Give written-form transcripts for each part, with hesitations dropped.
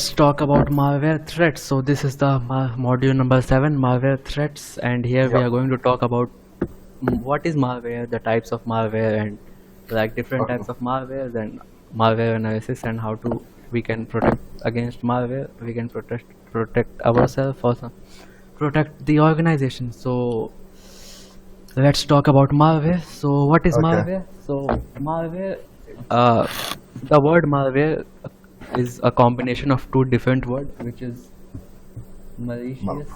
let's talk about malware threats. So this is the module number 7, malware threats, and here we Yep. are going to talk about what is malware, the types of malware, and like different Okay. types of malware, and malware analysis, and how to we can protect against malware. We can protect ourselves, or protect the organization. So let's talk about malware. So what is Okay. malware? So malware, uh, the word malware is a combination of two different words, which is Mal- malicious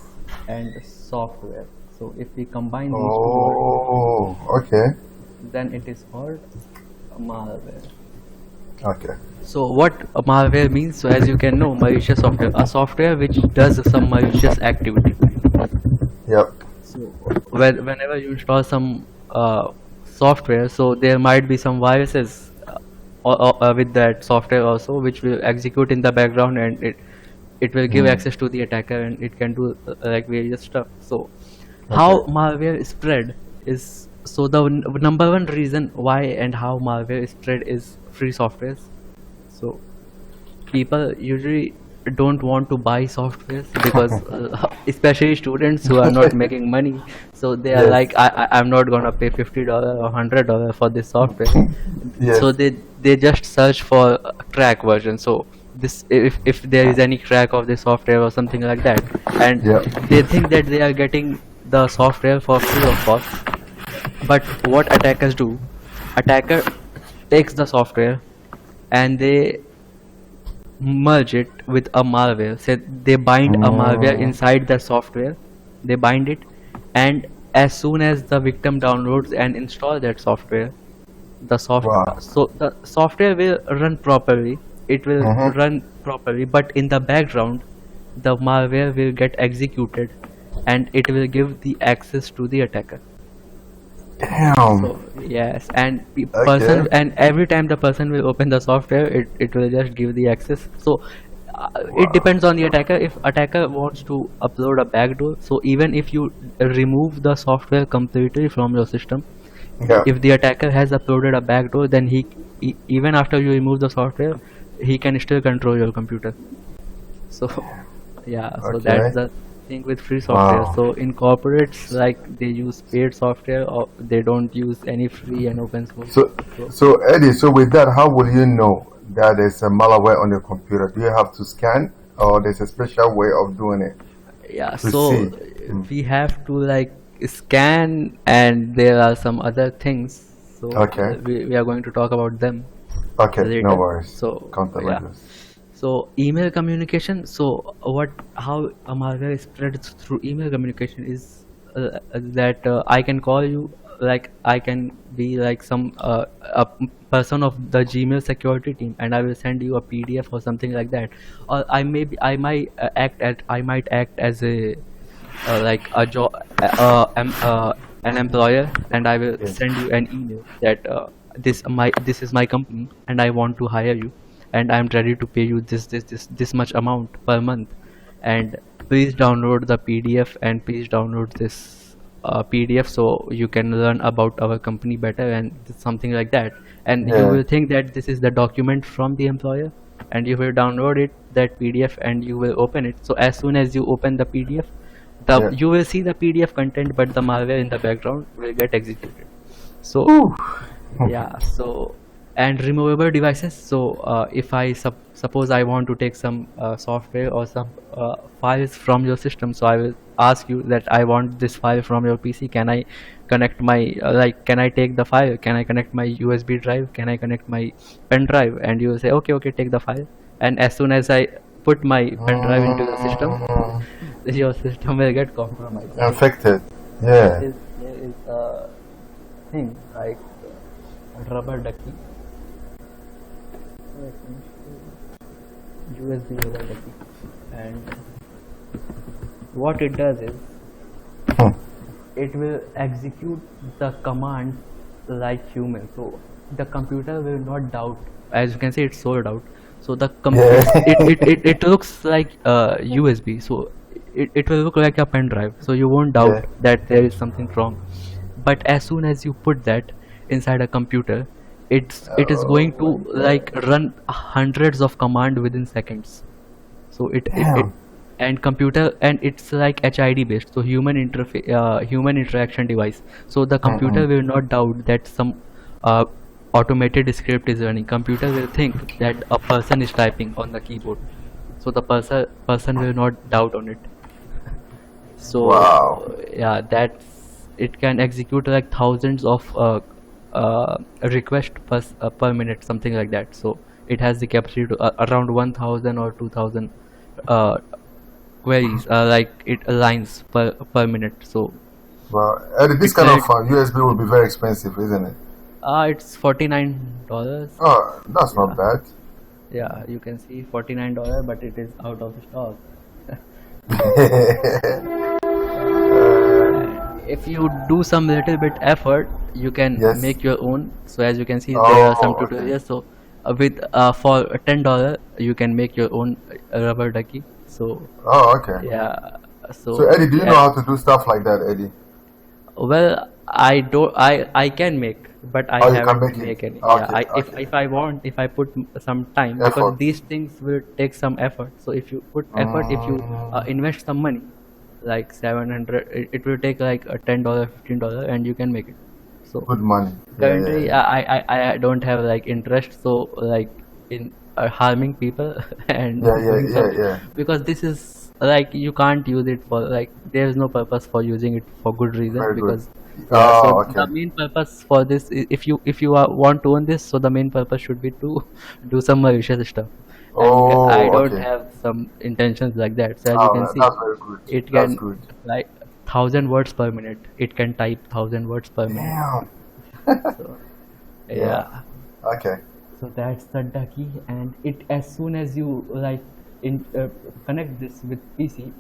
and software. So if we combine these two words, Oh, okay. then it is called malware. Okay. So what a malware means? So as you can know, malicious software, a software which does some malicious activity. Yep. So whenever you install some software, so there might be some viruses with that software also, which will execute in the background, and it will give Mm. access to the attacker, and it can do like various stuff. So how Okay. malware is spread is, so the number one reason why and how malware is spread is free softwares. So people usually don't want to buy softwares because especially students who are not making money, so they are Yes. like, I'm not gonna pay $50 or $100 for this software. So Yes. they just search for a crack version. So this, if there is any crack of the software or something like that, and Yep. they think that they are getting the software for free of cost. But what attackers do, attacker takes the software and they merge it with a malware. Say they bind a malware Mm. inside the software, they bind it, and as soon as the victim downloads and install that software, Wow. the software will run properly, it will Mm-hmm. run properly, but in the background the malware will get executed, and it will give the access to the attacker. Damn. So yes, and Okay. person, and every time the person will open the software, it will just give the access. So it Wow. depends on the attacker. If attacker wants to upload a backdoor, so even if you remove the software completely from your system, Yeah. if the attacker has uploaded a backdoor, then even after you remove the software, he can still control your computer. So yeah, so Okay. that's the thing with free software. Wow. So in corporates, like, they use paid software, or they don't use any free and open source. So, So so Eddie, so with that, how will you know that there's a malware on your computer? Do you have to scan, or there's a special way of doing it yeah, to so see? we have to like scan, and there are some other things. So Okay. we are going to talk about them Okay. No later. worries. So Countermeasures. yeah. So email communication. So how a malware is spread through email communication is that I can call you, like I can be like a person of the Gmail security team, and I will send you a PDF or something like that. Or I might act as a like a job an employer, and I will Yes. send you an email that this is my company, and I want to hire you, and I'm ready to pay you this much amount per month, and please download the PDF, and please download this PDF so you can learn about our company better, and something like that. And you Yeah. will think that this is the document from the employer, and you will download it, that PDF, and you will open it. So as soon as you open the PDF, Yeah. you will see the PDF content, but the malware in the background will get executed. So Ooh. yeah, so, and removable devices. So if I suppose I want to take some software or some files from your system, so I will ask you that I want this file from your PC. Can I connect my can I take the file? Can I connect my USB drive? Can I connect my pen drive? And you will say, okay, take the file. And as soon as I put my pen drive into the system, your system will get compromised. Infected. Yeah. There is a thing like rubber ducky, USB rubber ducky, and what it does is Hmm. it will execute the command like human. So the computer will not doubt. As you can see, it's sold out. So the Yeah. it looks like USB. So it will look like a pen drive. So you won't doubt Yeah. that there is something wrong. But as soon as you put that inside a computer, it is going to Oh my like run hundreds of command within seconds. So it Damn. and computer, and it's like HID based, so human interaction device. So the computer Mm-mm. will not doubt that some uh, automated script is running. Computer will think that a person is typing on the keyboard, so the person will not doubt on it. So Wow. yeah, that's it can execute like thousands of requests per minute, something like that. So it has the capacity to around 1000 or 2000 uh, queries, like it aligns per minute. So Well, Eddie, this it's kind of very USB will be very expensive, isn't it? it's $49. Oh, that's not Yeah, bad. yeah, you can see $49, but it is out of stock. And if you do some little bit effort, you can Yes. make your own. So as you can see, there are some Oh, okay. tutorials. So with for $10 you can make your own rubber ducky. So Oh, okay. yeah, So, so Eddie, do you know yeah, how to do stuff like that, Eddie? well, I don't. I can make, but I Oh, you can haven't make it. make any. Yeah, Okay, I okay. if I want, if I put some time, because Effort. these things will take some effort. So if you put effort, if you Mm, invest some money, like 700, it will take like a $10, $15, and you can make it. So good money. Yeah, yeah, currently, yeah. I don't have like interest, so like in harming people and Yeah, yeah, doing yeah, some, yeah. because this is like you can't use it for, like there is no purpose for using it for good reason, Very good. because yeah. So Oh, the okay. main purpose for this, if you want to own this, so the main purpose should be to do some malicious stuff, and I Oh, don't okay. have some intentions like that. So as you Oh, can see, that's very good. it That's can good. like 1000 words per minute. It can type 1000 words per minute. Damn. So Yeah. yeah, Okay. so that's the ducky, and it, as soon as you like connect this with PC,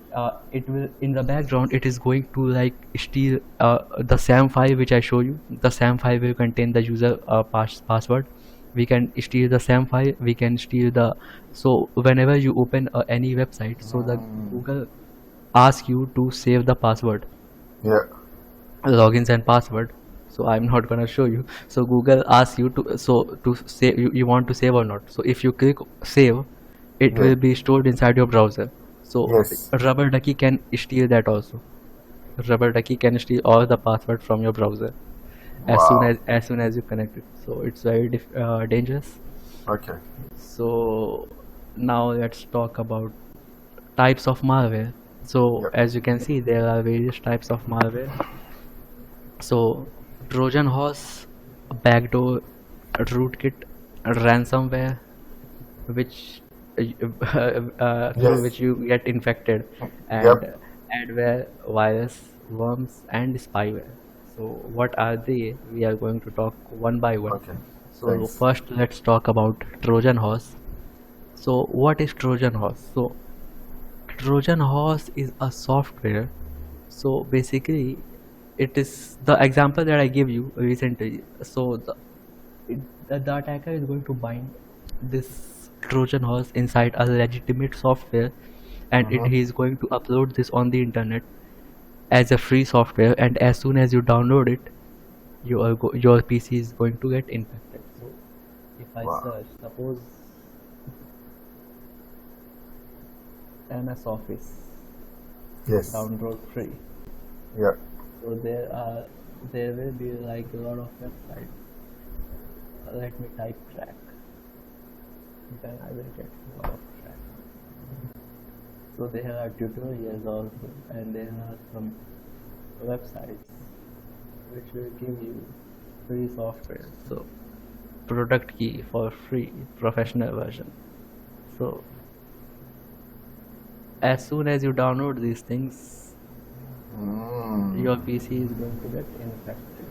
it will, in the background it is going to like steal the SAM file which I show you. The SAM file will contain the user password. We can steal the SAM file. We can steal the, so whenever you open any website, so the Mm, Google asks you to save the password, yeah. logins and password. So I'm not gonna show you. So Google asks you to, so to save, you want to save or not. So if you click save, it Yeah. will be stored inside your browser. So Yes. rubber ducky can steal that also. Rubber ducky can steal all the password from your browser Wow. as soon as you connect it. So it's very dangerous. Okay. So now let's talk about types of malware. So Yep. as you can see, there are various types of malware. So Trojan horse, backdoor, rootkit, ransomware, which through Yes. which you get infected, and Yep. adware, virus, worms, and spyware. So what are they? We are going to talk one by one. Okay. So Thanks. first, let's talk about Trojan horse. So what is Trojan horse? So Trojan horse is a software. So basically, it is the example that I gave you recently. So the attacker is going to bind this Trojan horse inside a legitimate software, and Mm-hmm. he is going to upload this on the internet as a free software. And as soon as you download it, your PC is going to get infected. So if I Wow. search, suppose MS Office Yes. download free. Yep. So there will be like a lot of websites. Let me type track. Then I will get a lot of track. So there are tutorials also, and there are some websites which will give you free software. So product key for free professional version. So as soon as you download these things, your Mm. PC is going to get infected.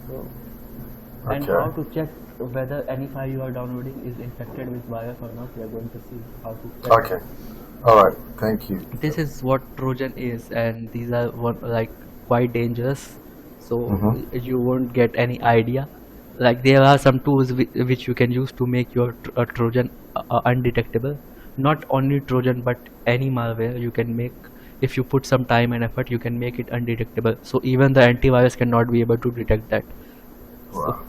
So, and how Okay. to check whether any file you are downloading is infected with virus or not, we are going to see how to check Okay. that. All right. Thank you. This is what Trojan is, and these are like quite dangerous. So Mm-hmm. you won't get any idea. Like there are some tools which you can use to make your Trojan undetectable. Not only Trojan, but any malware you can make. If you put some time and effort, you can make it undetectable. So even the antivirus cannot be able to detect that. So Wow.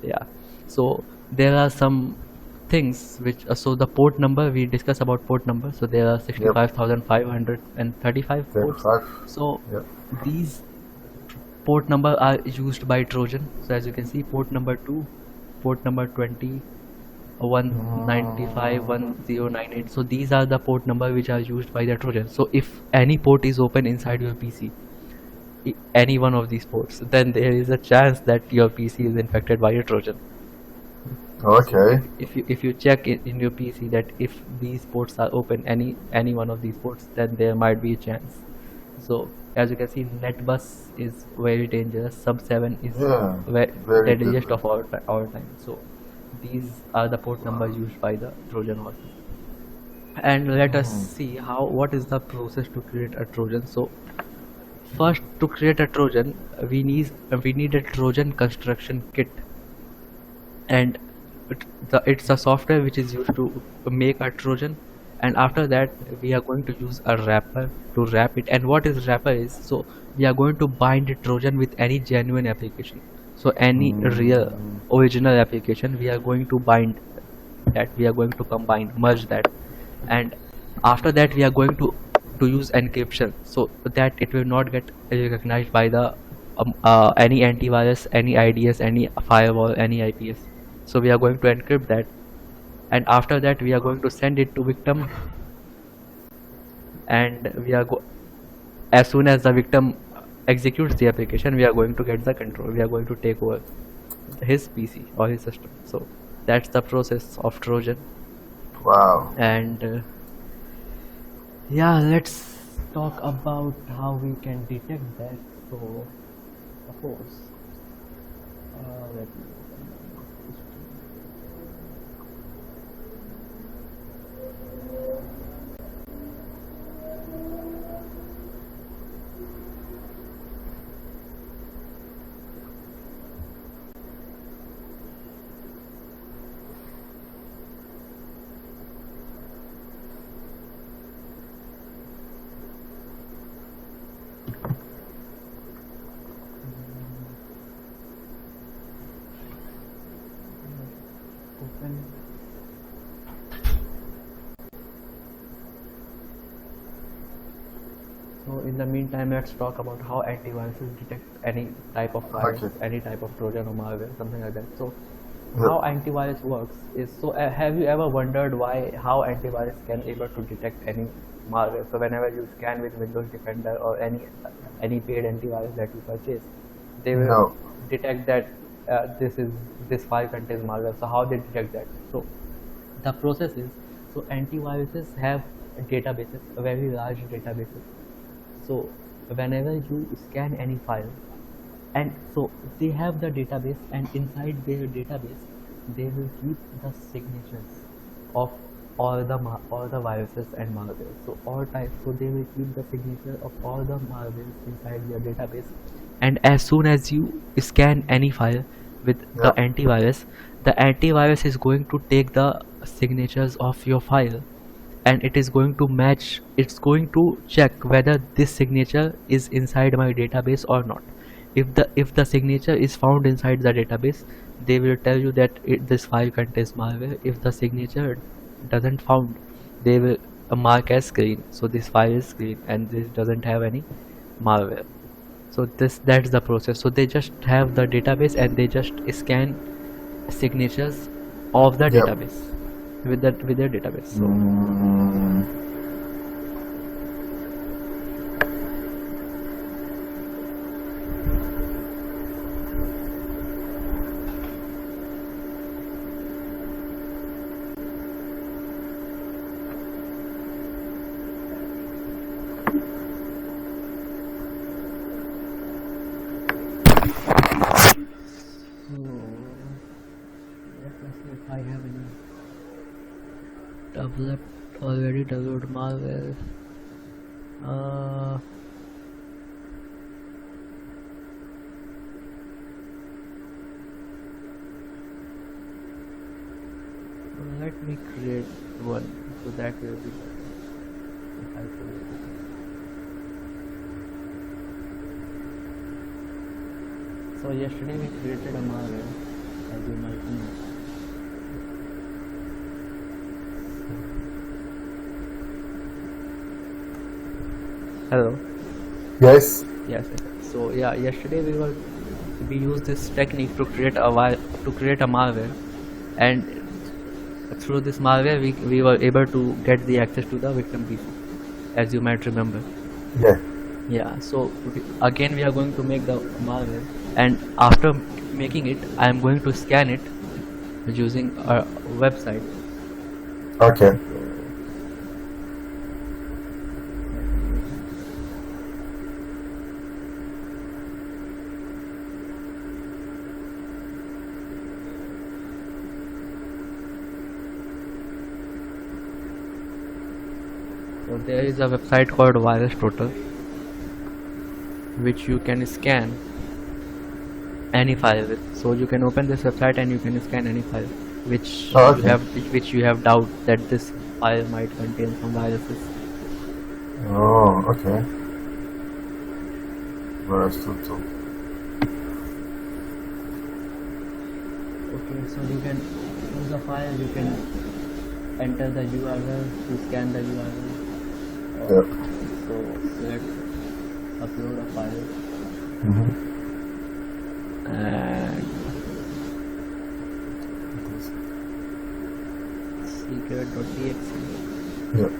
yeah. So there are some things which so the port number, we discuss about port number. So there are 65,535 ports. 35. So Yep. these port number are used by Trojan. So as you can see, port number 2, port number 20, 195, 1098. So these are the port number which are used by the Trojan. So if any port is open inside your PC, any one of these ports, then there is a chance that your PC is infected by a Trojan. Okay. If you check in your PC that if these ports are open, any one of these ports, then there might be a chance. So as you can see, NetBus is very dangerous. Sub 7 is Yeah. Very deadliest good. of all time. So these are the port numbers used by the Trojan horse. And let us see what is the process to create a Trojan. So first, to create a Trojan, we need a Trojan construction kit, and it's a software which is used to make a Trojan. And after that, we are going to use a wrapper to wrap it. And what is wrapper is, so we are going to bind a Trojan with any genuine application. So any real original application, we are going to bind that, we are going to merge that. And after that, we are going to use encryption, so that it will not get recognized by the any antivirus, any IDS, any firewall, any IPS. So we are going to encrypt that, and after that we are going to send it to victim, and as soon as the victim executes the application, we are going to get the control, we are going to take over his PC or his system. So that's the process of Trojan. Wow. And yeah, let's talk about how we can detect that. So suppose let me open my history. Open. So in the meantime, let's talk about how antiviruses detect any type of virus, Okay. any type of Trojan or malware, something like that. So Yeah. how antivirus works is, so have you ever wondered how antivirus can able to detect any malware? So whenever you scan with Windows Defender or any paid antivirus that you purchase, they will No. detect that this file contains malware. So how they detect that? So the process is, so antiviruses have databases, very large databases. So whenever you scan any file, and so they have the database, and inside their database they will keep the signatures of all the viruses and malware. So all types, so they will keep the signature of all the malwares inside their database. And as soon as you scan any file with the antivirus, the antivirus is going to take the signatures of your file, and it is going to match, it's going to check whether this signature is inside my database or not. If the signature is found inside the database, they will tell you that this file contains malware. If the signature doesn't found, they will mark as green, so this file is green and this doesn't have any malware. So that's the process. So they just have the database and they just scan signatures of the Yep. database with their database. So let me see if I have any already developed malware. Let me create one, so that will be better if I create it. So yesterday we created a malware, as you might know. Hello. Yes. Yes. So yeah, yesterday we used this technique to create a malware, and through this malware we were able to get the access to the victim PC, as you might remember. Yeah. Yeah. So again we are going to make the malware, and after making it, I am going to scan it using a website. Okay. So there is a website called Virus Total, which you can scan any file with. So you can open this website and you can scan any file which Oh, you okay. have doubt that this file might contain some viruses. Oh, okay. Virus total. Okay, so you can choose a file, you can enter the URL to scan the URL. Yep. So let's upload a file Mm-hmm. and secret.txt. Yep.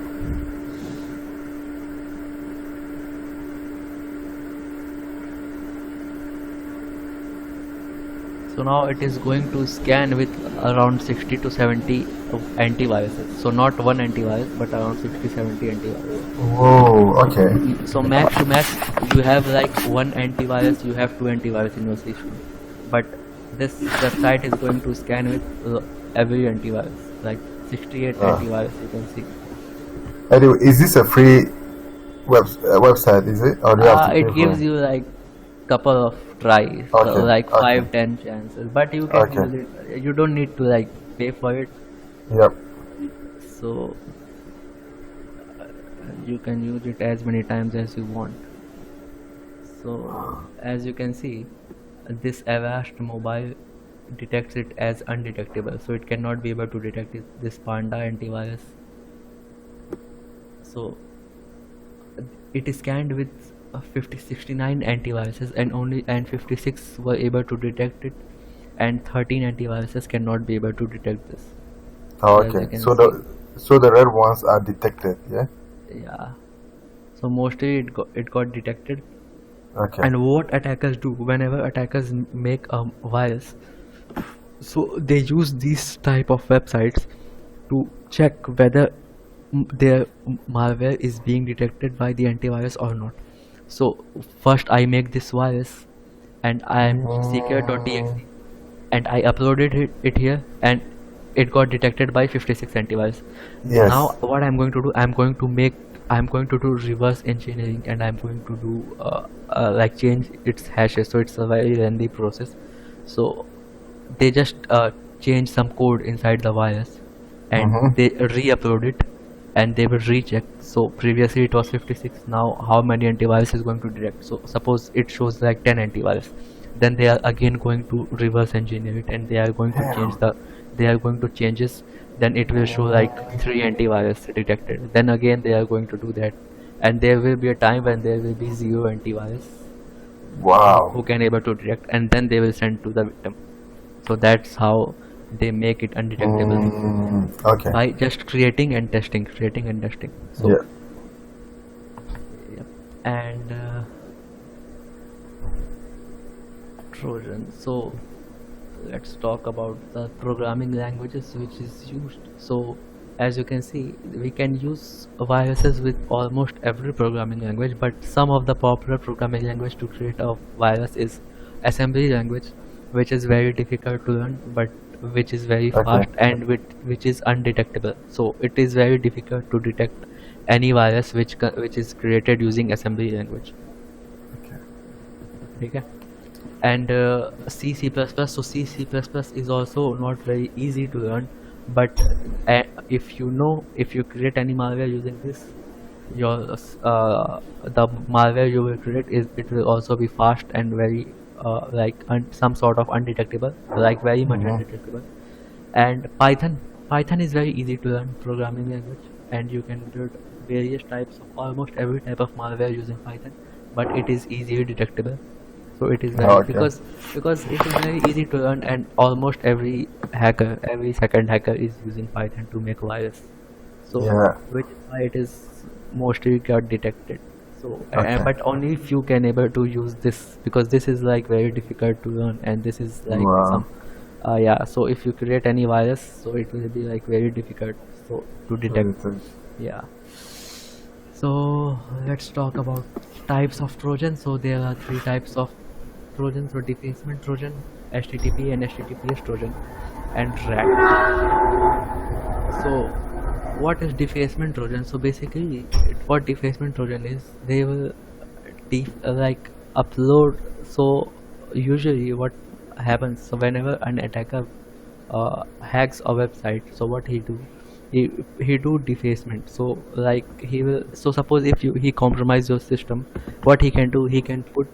So now it is going to scan with around 60 to 70 of antiviruses. So not one antivirus, but around 60-70 antivirus. Whoa. Okay. So max to max, you have like one antivirus, you have two antivirus in your system. But this website is going to scan with every antivirus, like 68 antivirus you can see. Anyway, is this a free website? Is it, or do you have to pay It for gives it? you like couple of tries, Okay, like okay. 5-10 chances, but you can Okay. use it. You don't need to like pay for it. Yep. So you can use it as many times as you want. So as you can see, this Avast mobile detects it as undetectable, so it cannot be able to detect this Panda antivirus. So it is scanned with 69 antiviruses, and 56 were able to detect it, and 13 antiviruses cannot be able to detect this. Oh, As you okay. can So see. the red ones are detected. Yeah. Yeah. So mostly it got detected. Okay. And what attackers do whenever attackers make a virus, so they use these type of websites to check whether their malware is being detected by the antivirus or not. So first I make this virus, and I am secret.txt, and I uploaded it here, and it got detected by 56 antivirus. Yes. Now what I'm going to do, I'm going to do reverse engineering, and I'm going to do like change its hashes. So it's a very lengthy process. So they just change some code inside the virus, and they re-upload it, and they will recheck. So previously it was 56, now how many antivirus is going to detect. So suppose it shows like 10 antivirus, then they are again going to reverse engineer it, and they are going to change this. Then it will show like 3 antivirus detected, then again they are going to do that, and there will be a time when there will be 0 antivirus Wow. who can able to detect, and then they will send to the victim. So that's how they make it undetectable, Okay. by just creating and testing. So Yeah. yep. And Trojan. So let's talk about the programming languages which is used. So as you can see, we can use viruses with almost every programming language, but some of the popular programming language to create a virus is assembly language, which is very difficult to learn, but which is very fast, and which is undetectable. So it is very difficult to detect any virus which is created using assembly language. Okay. And C++. So C++ is also not very easy to learn, but if you create any malware using this, your the malware you will create it will also be fast and very like some sort of undetectable, like very much undetectable. And Python is very easy to learn programming language, and you can build various types of almost every type of malware using Python, but it is easily detectable. So it is very Okay. because it is very easy to learn, and almost every hacker, every second hacker is using Python to make virus. So Yeah. which is why it is mostly got detected. So Okay. but only few can able to use this, because this is like very difficult to learn, and this is like Wow. some yeah. So if you create any virus, so it will be like very difficult so to detect. Yeah. So let's talk about types of Trojan. So there are three types of Trojan. So defacement Trojan, HTTP and HTTPS Trojan, and RAT. So what is defacement Trojan? So basically, what defacement Trojan is, they will like upload. So usually what happens, so whenever an attacker hacks a website, so what he do, he do defacement. So like he will, so suppose if he compromise your system, what he can do, he can put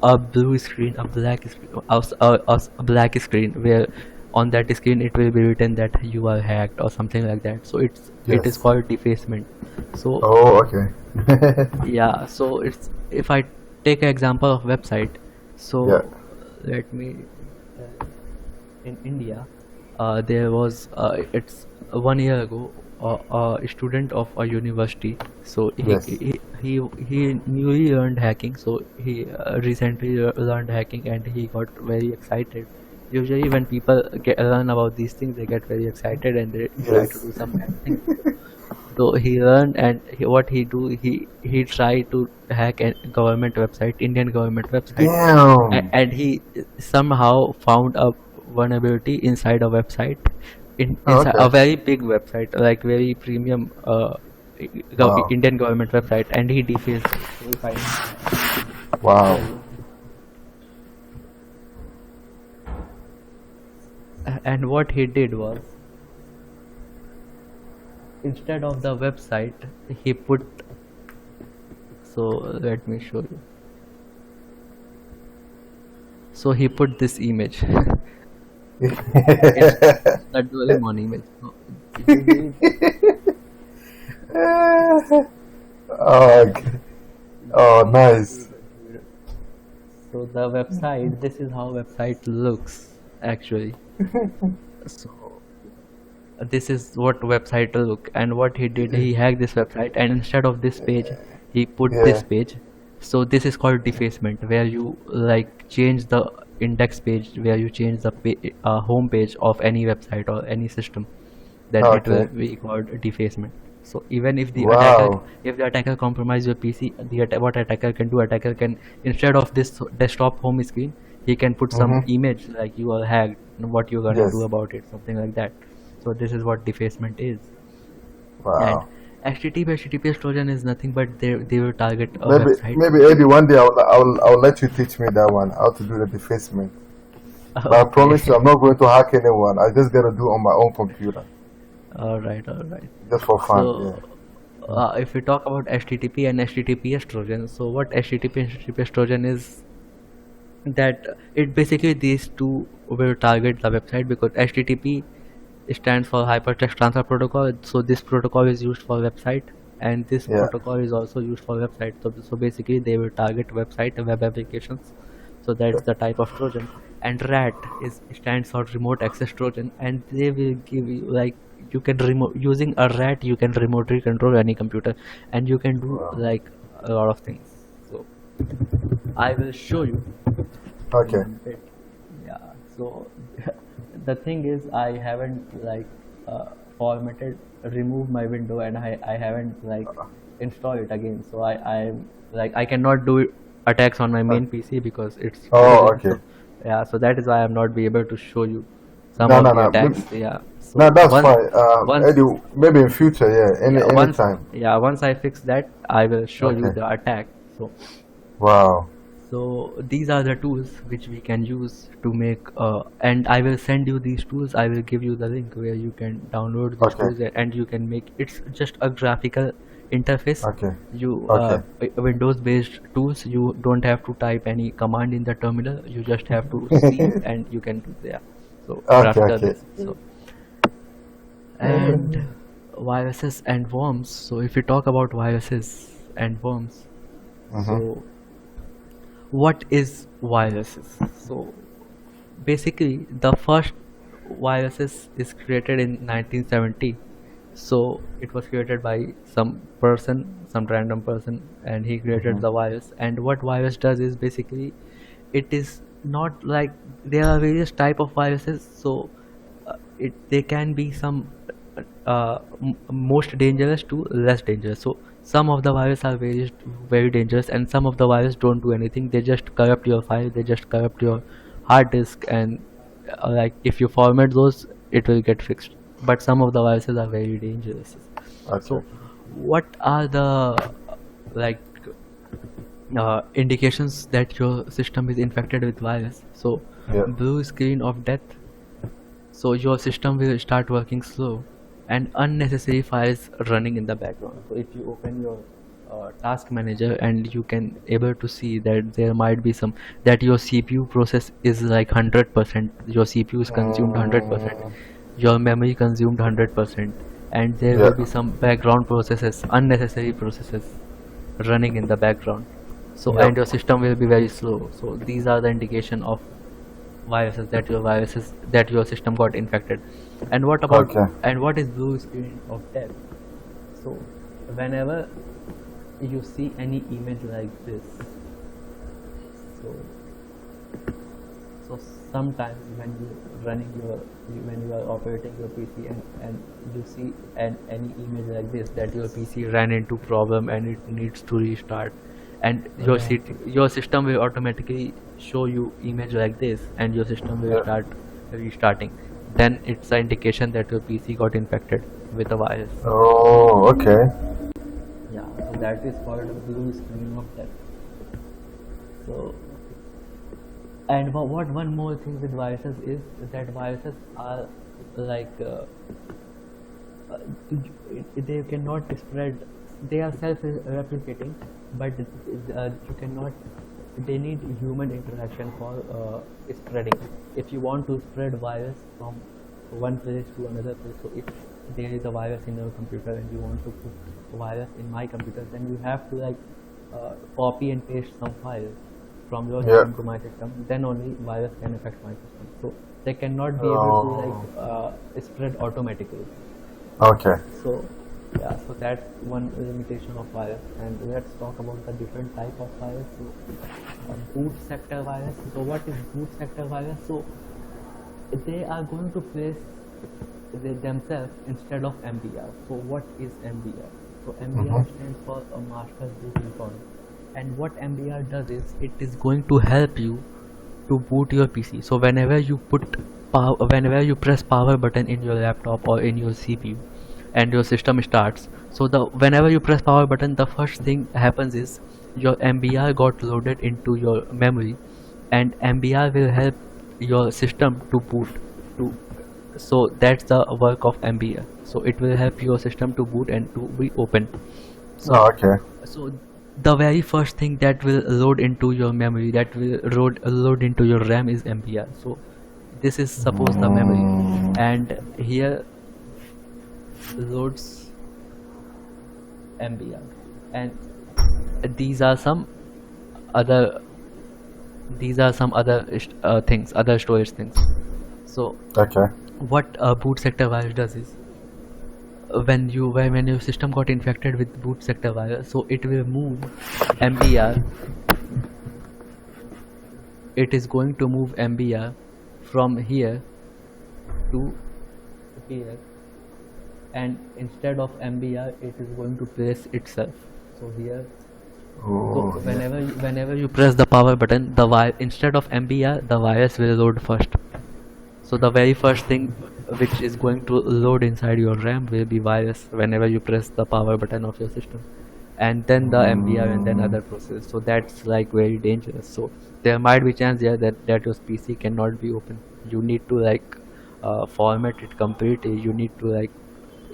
a blue screen, a black screen, a black screen, where on that screen it will be written that you are hacked or something like that. So it is Yes. called defacement. So Oh, okay. yeah, so it's, if I take an example of website, Yeah. so let me in India, there was it's 1 year ago, a student of a university. So Yes. he newly learned hacking. So he recently learned hacking, and he got very excited. Usually, when people learn about these things, they get very excited and they try to Yes. do some bad things. So he learned, and what he do, he tried to hack a government website, Indian government website, Damn. and he somehow found a vulnerability inside a website, Oh, inside a okay. very big website, like very premium Wow. Indian government website, and he defaced it. So if I Wow. show you, and what he did was, instead of the website, he put, so let me show you. So he put this image. It's the Doraemon image. So, Oh, okay. Oh, nice. so the website, this is how website looks actually. So this is what website look, and what he did, he hacked this website, and instead of this page, he put Yeah. this page. So this is called defacement, where you like change the index page, where you change the home page of any website or any system, then it will Okay. be called defacement. So even if the Wow. attacker compromise your PC, what attacker can do, attacker can, instead of this desktop home screen, he can put some Mm-hmm. image like you are hacked, what you're gonna do Yes. about it, something like that. So this is what defacement is. And Wow. HTTP HTTPS Trojan is nothing but they will target a Maybe, website. maybe Eddie, one day I'll let you teach me that one, how to do the defacement. But I promise you, Okay. I'm not going to hack anyone. I just gotta do it on my own computer, All right. just for fun. So if we talk about HTTP and HTTPS Trojan, so what HTTP and HTTPS Trojan is, that it basically, these two will target the website, because HTTP stands for Hypertext Transfer Protocol. So this protocol is used for website, and this Yeah. protocol is also used for website. So basically they will target website and web applications. So that's the type of Trojan. And RAT is stands for Remote Access Trojan, and they will give you like, you can remote, using a RAT you can remotely control any computer, and you can do Wow. like a lot of things. So I will show you in Okay. a bit. Yeah. So the thing is, I haven't like formatted, removed my window, and I haven't like installed it again. So I'm like, I cannot do attacks on my main PC because it's Oh, frozen. okay. So yeah, so that is why I'm not be able to show you some No, of no, the no. attacks. Yeah. No, So that's fine. once Eddie, maybe in future, yeah, yeah, anytime. once I fix that, I will show you Okay. the attack. So Wow. so these are the tools which we can use to make, and I will send you these tools. I will give you the link where you can download these Okay. tools, and you can make. It's just a graphical interface. Okay. You Okay. Windows-based tools. You don't have to type any command in the terminal. You just have to see, and you can do, yeah. So Okay. graphical Okay. based. So and viruses and worms. So if we talk about viruses and worms, Mm-hmm. so what is viruses? So basically the first viruses is created in 1970. So it was created by some person, some random person, and he created Mm-hmm. the virus. And what virus does is basically, it is not like, there are various type of viruses. So they can be some most dangerous to less dangerous. So some of the viruses are very dangerous, and some of the viruses don't do anything. They just corrupt your file, they just corrupt your hard disk, and like if you format those, it will get fixed. But some of the viruses are very dangerous. Okay. So what are the like indications that your system is infected with virus? So Yeah. blue screen of death. So your system will start working slow, and unnecessary files running in the background. So if you open your task manager, and you can able to see that there might be some, that your CPU process is like 100%, your CPU is consumed 100%, Mm, your memory consumed 100%, and there will yeah. be some background processes, unnecessary processes running in the background. So Yep. and your system will be very slow. So these are the indication of viruses that your system got infected. And what about, Okay. and what is blue screen of death? So whenever you see any image like this, so so sometimes when you running your when you are operating your PC, and you see any image like this, that your PC ran into problem and it needs to restart, and your system will automatically show you image like this, and your system will Yeah. start restarting. Then it's an indication that your PC got infected with a virus. Oh, okay. Yeah, so that is called blue screen of death. So, and what one more thing with viruses is that viruses are like uh, they cannot spread. They are self-replicating, but you cannot. They need human interaction for spreading. If you want to spread virus from one place to another place, so if there is a virus in your computer and you want to put virus in my computer, then you have to like copy and paste some file from your Yeah. system to my system. Then only virus can affect my system. So they cannot be able to Oh, like spread automatically. okay. So yeah, so that's one limitation of virus. And let's talk about the different type of virus. So boot sector virus. So what is boot sector virus? So they are going to place themselves instead of MBR. So what is MBR? So MBR Mm-hmm. stands for a master boot recall. And what MBR does is, it is going to help you to boot your PC. So whenever you whenever you press power button in your laptop or in your CPU, and your system starts, so the whenever you press power button, the first thing happens is your MBR got loaded into your memory, and MBR will help your system to boot. To So that's the work of MBR. So it will help your system to boot and to be open. So Oh, okay. so the very first thing that will load into your memory, that will load into your RAM, is MBR. So this is suppose the memory, Mm, and here loads MBR, and these are some other things, other storage things. So okay. what a boot sector virus does is, when your system got infected with boot sector virus, so it will move MBR. It is going to move MBR from here to here, and instead of MBR, it is going to place itself. So here, so Oh, yeah. whenever you press the power button, instead of MBR, the virus will load first. So the very first thing which is going to load inside your RAM will be virus whenever you press the power button of your system, and then the MBR, and then other process. So that's like very dangerous. So there might be chance there that your PC cannot be open. You need to like format it completely. You need to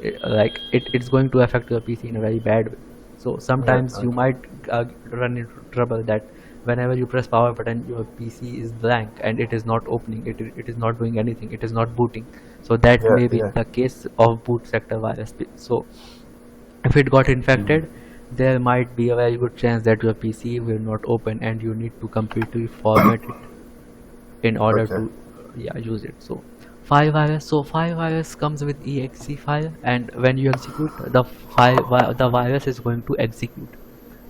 it's going to affect your PC in a very bad way. So Yeah, sometimes you okay. might run into trouble that whenever you press power button, your PC is blank and it is not opening. It is not doing anything. It is not booting. So that Yeah, may be yeah. the case of boot sector virus. So if it got infected, there might be a very good chance that your PC will not open and you need to completely format it in order Okay. to use it. So file virus comes with exe file, and when you execute the the virus is going to execute.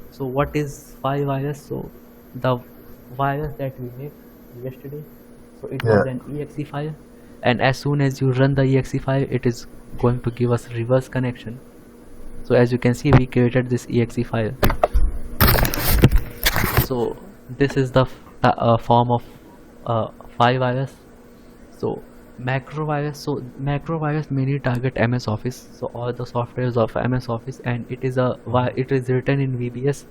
So what is file virus? So the virus that we made yesterday, so it Yeah. was an exe file, and as soon as you run the exe file, it is going to give us reverse connection. So as you can see, we created this exe file. So this is the form of file virus. So macro virus. So macro virus mainly target MS Office. So all the softwares of MS Office, and it is it is written in VBS,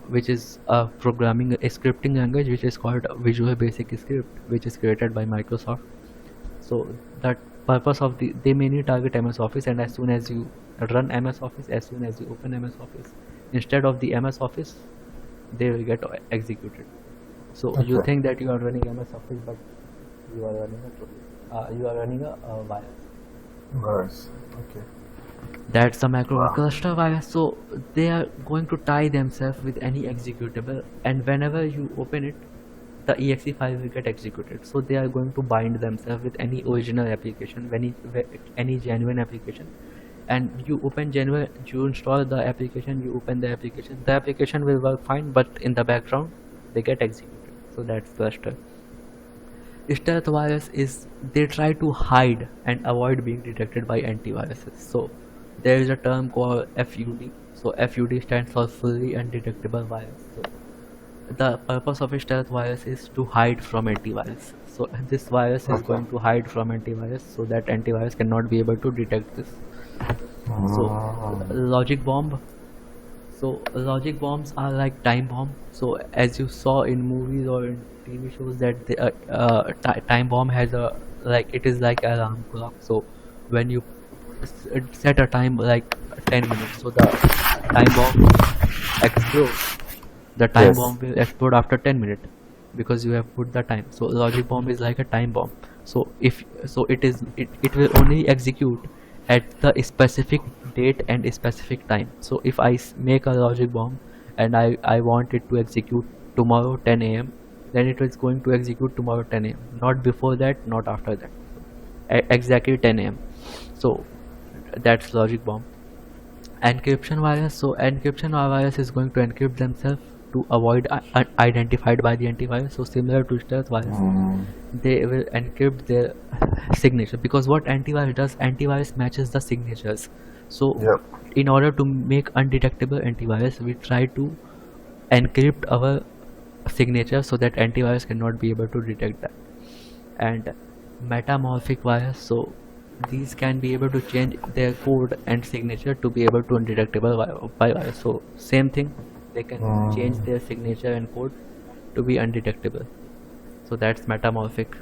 which is a a scripting language which is called Visual Basic Script, which is created by Microsoft. So that purpose of they mainly target MS Office, and as soon as you run MS Office, as soon as you open MS Office, instead of the MS Office, they will get executed. So you Okay. think that you are running MS Office, but you are running a virus. Nice. Okay. That's the macro Wow. cluster virus. So they are going to tie themselves with any executable, and whenever you open it, the exe file will get executed. So they are going to bind themselves with any original application, any genuine application. And you open genuine, you install the application, you open the application will work fine, but in the background they get executed. So that's cluster. Stealth virus is they try to hide and avoid being detected by antiviruses. So there is a term called FUD. So FUD stands for fully undetectable virus. So the purpose of a stealth virus is to hide from antivirus. So this virus is Okay. going to hide from antivirus so that antivirus cannot be able to detect this. So logic bomb. So logic bombs are like time bomb. So as you saw in movies or in TV shows that the time bomb has a like it is like alarm clock. So when you set a time like 10 minutes, so the time bomb explodes. The time Yes. bomb will explode after 10 minutes because you have put the time. So logic bomb is like a time bomb. So if so it will only execute at the specific date and specific time. So if I make a logic bomb and I want it to execute tomorrow 10 a.m., then it is going to execute tomorrow 10 a.m., not before that, not after that. Exactly 10 a.m. So that's logic bomb. Encryption virus. So encryption virus is going to encrypt themselves to avoid identified by the antivirus. So similar to stealth virus, they will encrypt their signature, because what antivirus does, antivirus matches the signatures. So Yep. in order to make undetectable antivirus, we try to encrypt our signature so that antivirus cannot be able to detect that. And metamorphic virus. So these can be able to change their code and signature to be able to undetectable by virus. So same thing, they can change their signature and code to be undetectable. So that's metamorphic.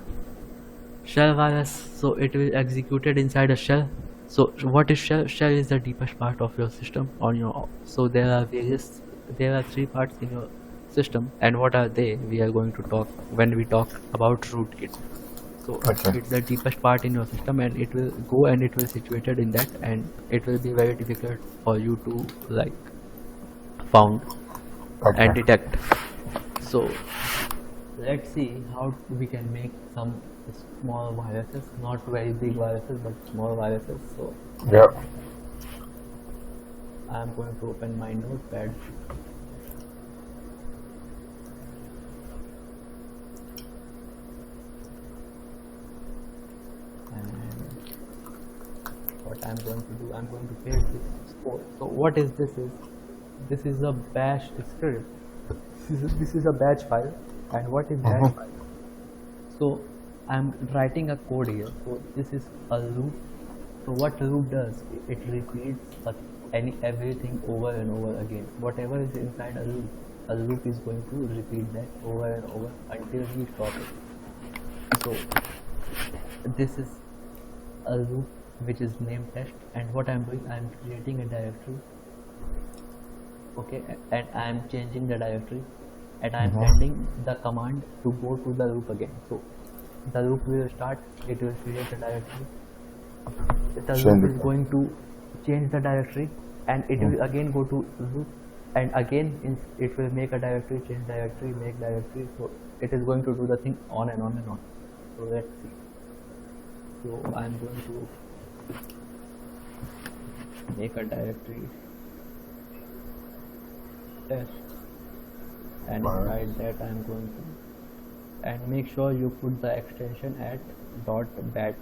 Shell virus. So it will executed inside a shell. So what is shell? Shell is the deepest part of your system on your. So there are three parts in your system, and what are they? We are going to talk when we talk about rootkit. So Okay. it's the deepest part in your system, and it will go and it will situated in that, and it will be very difficult for you to like found and Okay. detect. So let's see how we can make some small viruses, not very big viruses but small viruses. So Yep. I'm going to open my notepad. And what I'm going to do, I'm going to paste this code. So what is this is a bash script. This is a batch file. And what is batch file? So I'm writing a code here. So this is a loop. So what loop does, it repeats everything over and over again. Whatever is inside a loop is going to repeat that over and over until we stop it. So this is a loop which is named test, and what I'm doing, I'm creating a directory, okay, and I'm changing the directory, and I'm sending the command to go to the loop again. So the loop will start, it will create a directory, the Change loop it. is going to change the directory, and it will again go to loop, and again it will make a directory, change directory, make directory. So it is going to do the thing on and on and on. So let's see. So I'm going to make a directory test, and inside that I'm going to, and make sure you put the extension at .bat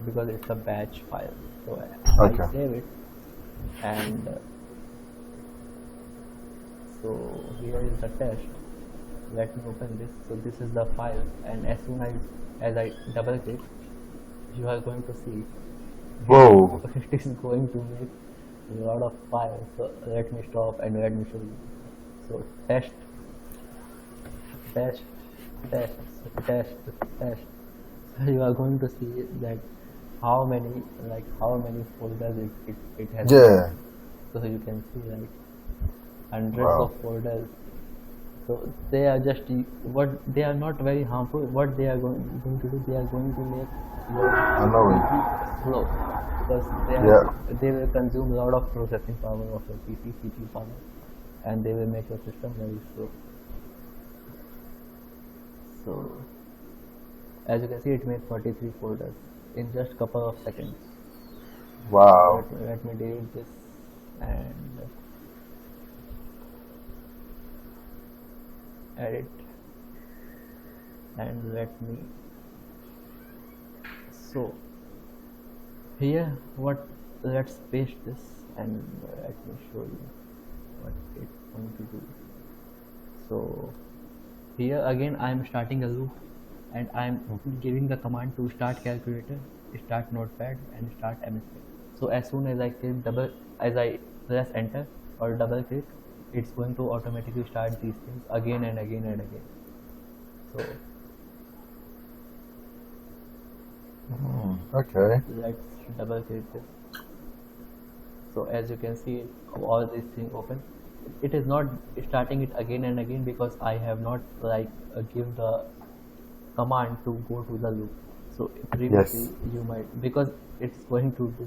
because it's a batch file. So Okay. I save it, and so here is the test. Let me open this. So this is the file, and as soon as I double click, you are going to see Whoa. it is going to make a lot of files. So let me stop and let me show you. So test, test, test, test, test. So you are going to see that how many folders it has. Yeah. So you can see like hundreds Wow. of folders. So they are just what they are not very harmful. What they are going to do, they are going to make your I know it. slow, because they will consume a lot of processing power of your PC, CPU power, and they will make your system very slow. So as you can see, it made 43 folders in just couple of seconds. Wow. Let me delete this and edit, and let me, so here let's paste this, and let me show you what it's going to do. So here again I am starting a loop, and I am giving the command to start calculator, start notepad, and start MSP. So as soon as I press enter or double click, it's going to automatically start these things again and again and again. So Okay. let's double click this. So as you can see, all these things open. It is not starting it again and again because I have not give the command to go to the loop. So previously you might, because it's going to do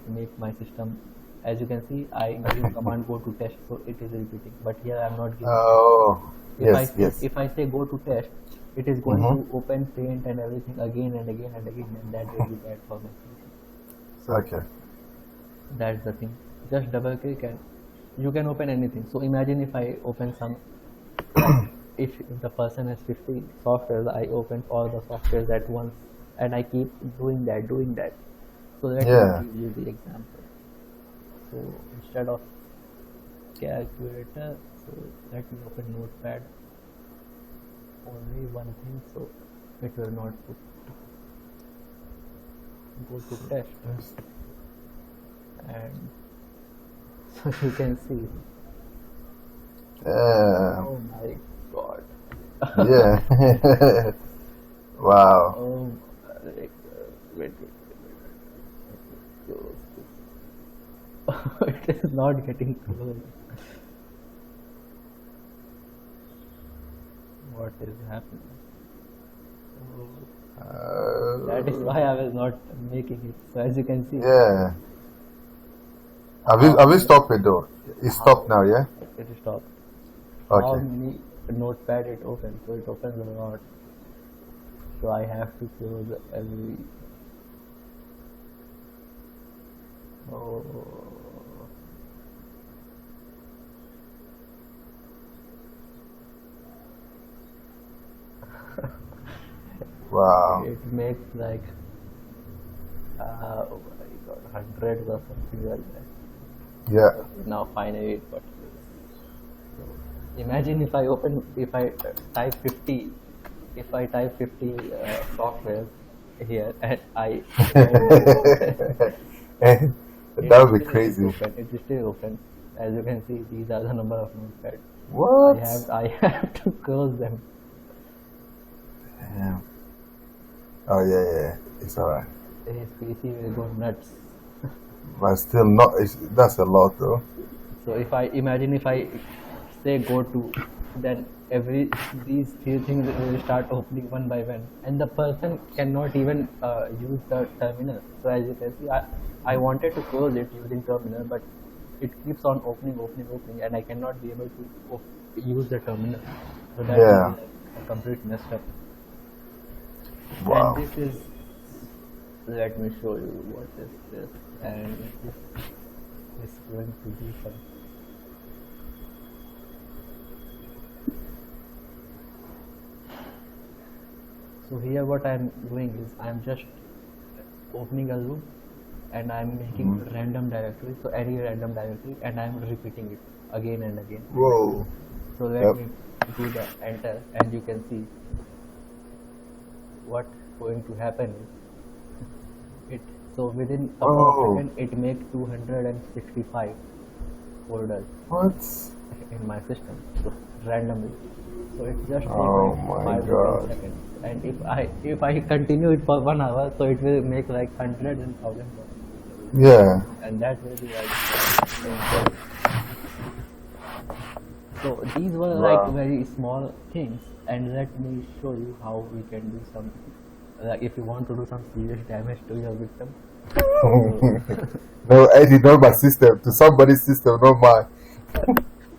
make my system, as you can see I give command go to test, so it is repeating, but here I am not giving. Oh. Yes. If I say go to test, it is going to open paint and everything again and again and again, and that will be bad for my PC. So Okay. that's the thing. Just double click and you can open anything. So imagine if I open some if the person has 50 softwares, I open all the softwares at once, and I keep doing that. So let me give you the example. So instead of calculator, so let me open notepad, only one thing, so it will not put, go to test, and so you can see, oh my god. Yeah. Wow. Oh, wait. Close this. It is not getting closed. What is happening? Oh, that is why I was not making it. So as you can see, Yeah. Have you stopped it though? It's stopped now, yeah? it is stopped. How Okay. many notepad it opens? So it opens a lot. So I have to close every. Oh. Wow. It makes like oh my god, hundreds or something like that. Yeah. Now finally it got closed. So imagine if I type 50, if I type 50 software here, and I That would be crazy. It is still open. As you can see, these are the number of notepads. What? I have to close them. Damn. Oh yeah. It's alright. His PC will go nuts. But still not. That's a lot though. So if I imagine if I say go to then these three things will start opening one by one, and the person cannot even use the terminal. So as you can see, I wanted to close it using terminal, but it keeps on opening, and I cannot be able to use the terminal. So that Yeah. will be like a complete messed up. Wow. And this is, let me show you what is this, and this is going to be some. So here what I am doing is I am just opening a loop and I am making random directory, so any random directory, and I am repeating it again and again. Whoa. So let me do the enter, and you can see what going to happen is it. So within a couple of seconds, it makes 265 folders What? in my system, so randomly. So it just takes Oh like my 5 to God. 10 seconds. And if I continue it for 1 hour, so it will make like hundreds and thousands of, Yeah. and that will be like insane. So these were Wow. like very small things, and let me show you how we can do some, like if you want to do some serious damage to your victim. No, I did not my system, to somebody's system, not mine.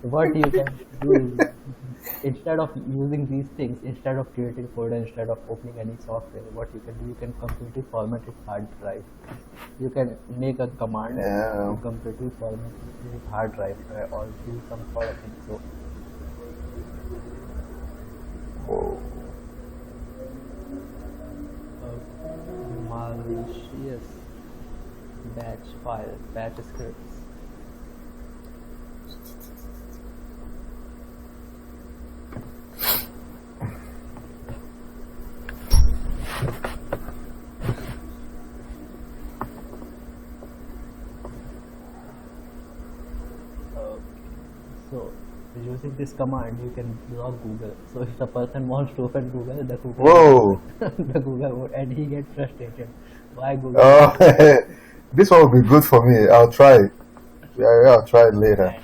What you can do is, instead of using these things, instead of creating folder, instead of opening any software, what you can do, you can completely format its hard drive. You can make a command Yeah. to completely format its hard drive or do some sort of thing. So Whoa. malicious batch scripts. So using this command, you can block Google. So if the person wants to open Google, the Google, Whoa. the Google would, and he gets frustrated. Why Google? Oh, this one will be good for me. I'll try it. Yeah, I'll try it later.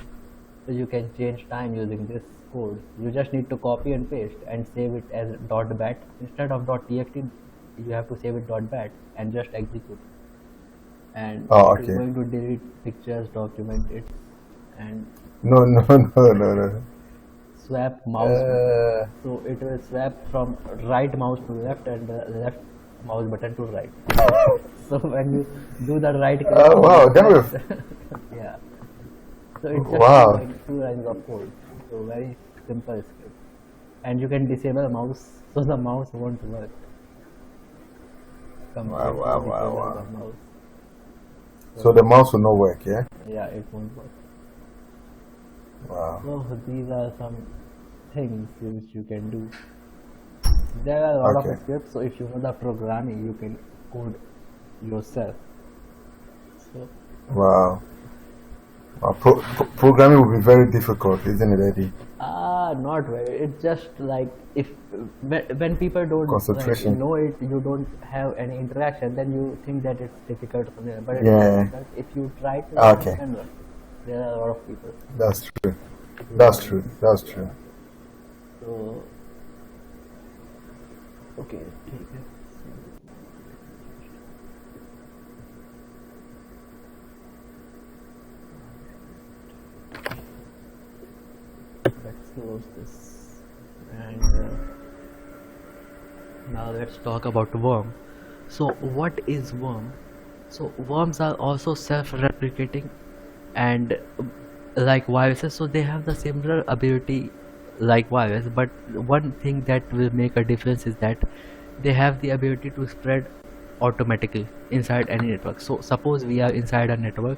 So you can change time using this code. You just need to copy and paste and save it as .bat instead of .txt. You have to save it .bat and just execute. And Oh, it's okay. going to delete pictures, document it, and No, no, no, no, no. swap mouse. So it will swap from right mouse to left and the left mouse button to right. So when you do the right click, Oh, wow, that will. yeah. So it's just Wow. like 2 lines of code. So very simple script. And you can disable mouse, so the mouse won't work. Wow, wow, wow, wow. The mouse. So the mouse will not work, yeah? Yeah, it won't work. Wow. So these are some things which you can do. There are a lot Okay. of scripts, so if you know the programming, you can code yourself. So Wow. Programming will be very difficult, isn't it, Eddie? not very. It's just like if when people don't Concentration. like, know it, you don't have any interaction, then you think that it's difficult or something. But it's Yeah. not difficult. If you try to Okay. understand it, there are a lot of people. That's true. That's true. That's true. So okay, take it. Let's close this, and now let's talk about worm. So what is worm? So worms are also self-replicating and like viruses, so they have the similar ability like virus, but one thing that will make a difference is that they have the ability to spread automatically inside any network. So suppose we are inside a network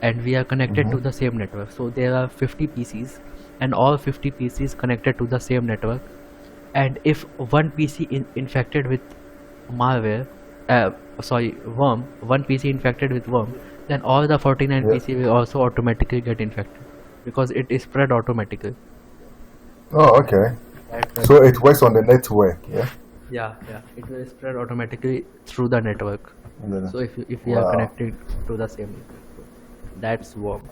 and we are connected to the same network, so there are 50 PCs and all 50 PCs connected to the same network, and if one PC infected with malware, worm, one PC infected with worm, then all the 49 Yeah. PC will also automatically get infected because it is spread automatically. Oh, okay. So it works on the network, yeah? Yeah, it will spread automatically through the network. And then- So if we are Wow. connected to the same network, so that's worm.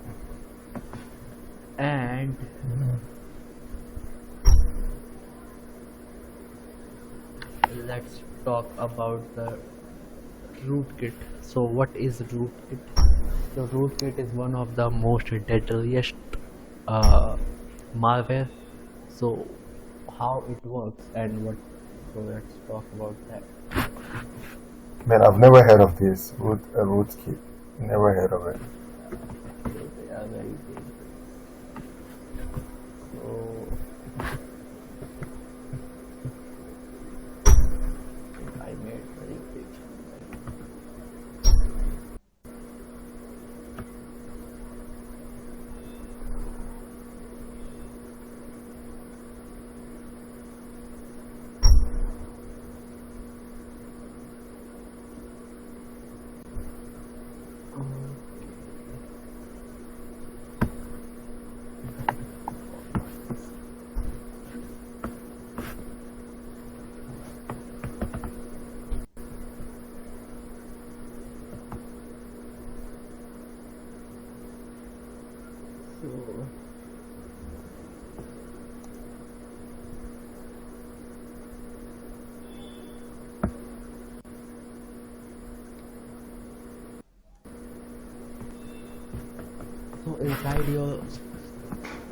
And let's talk about the rootkit. So what is rootkit? So rootkit is one of the most deadliest uh, malware. So how it works and what? So let's talk about that. Man, I've never heard of this rootkit. Never heard of it. So they are very dangerous. So I made very big. So So inside your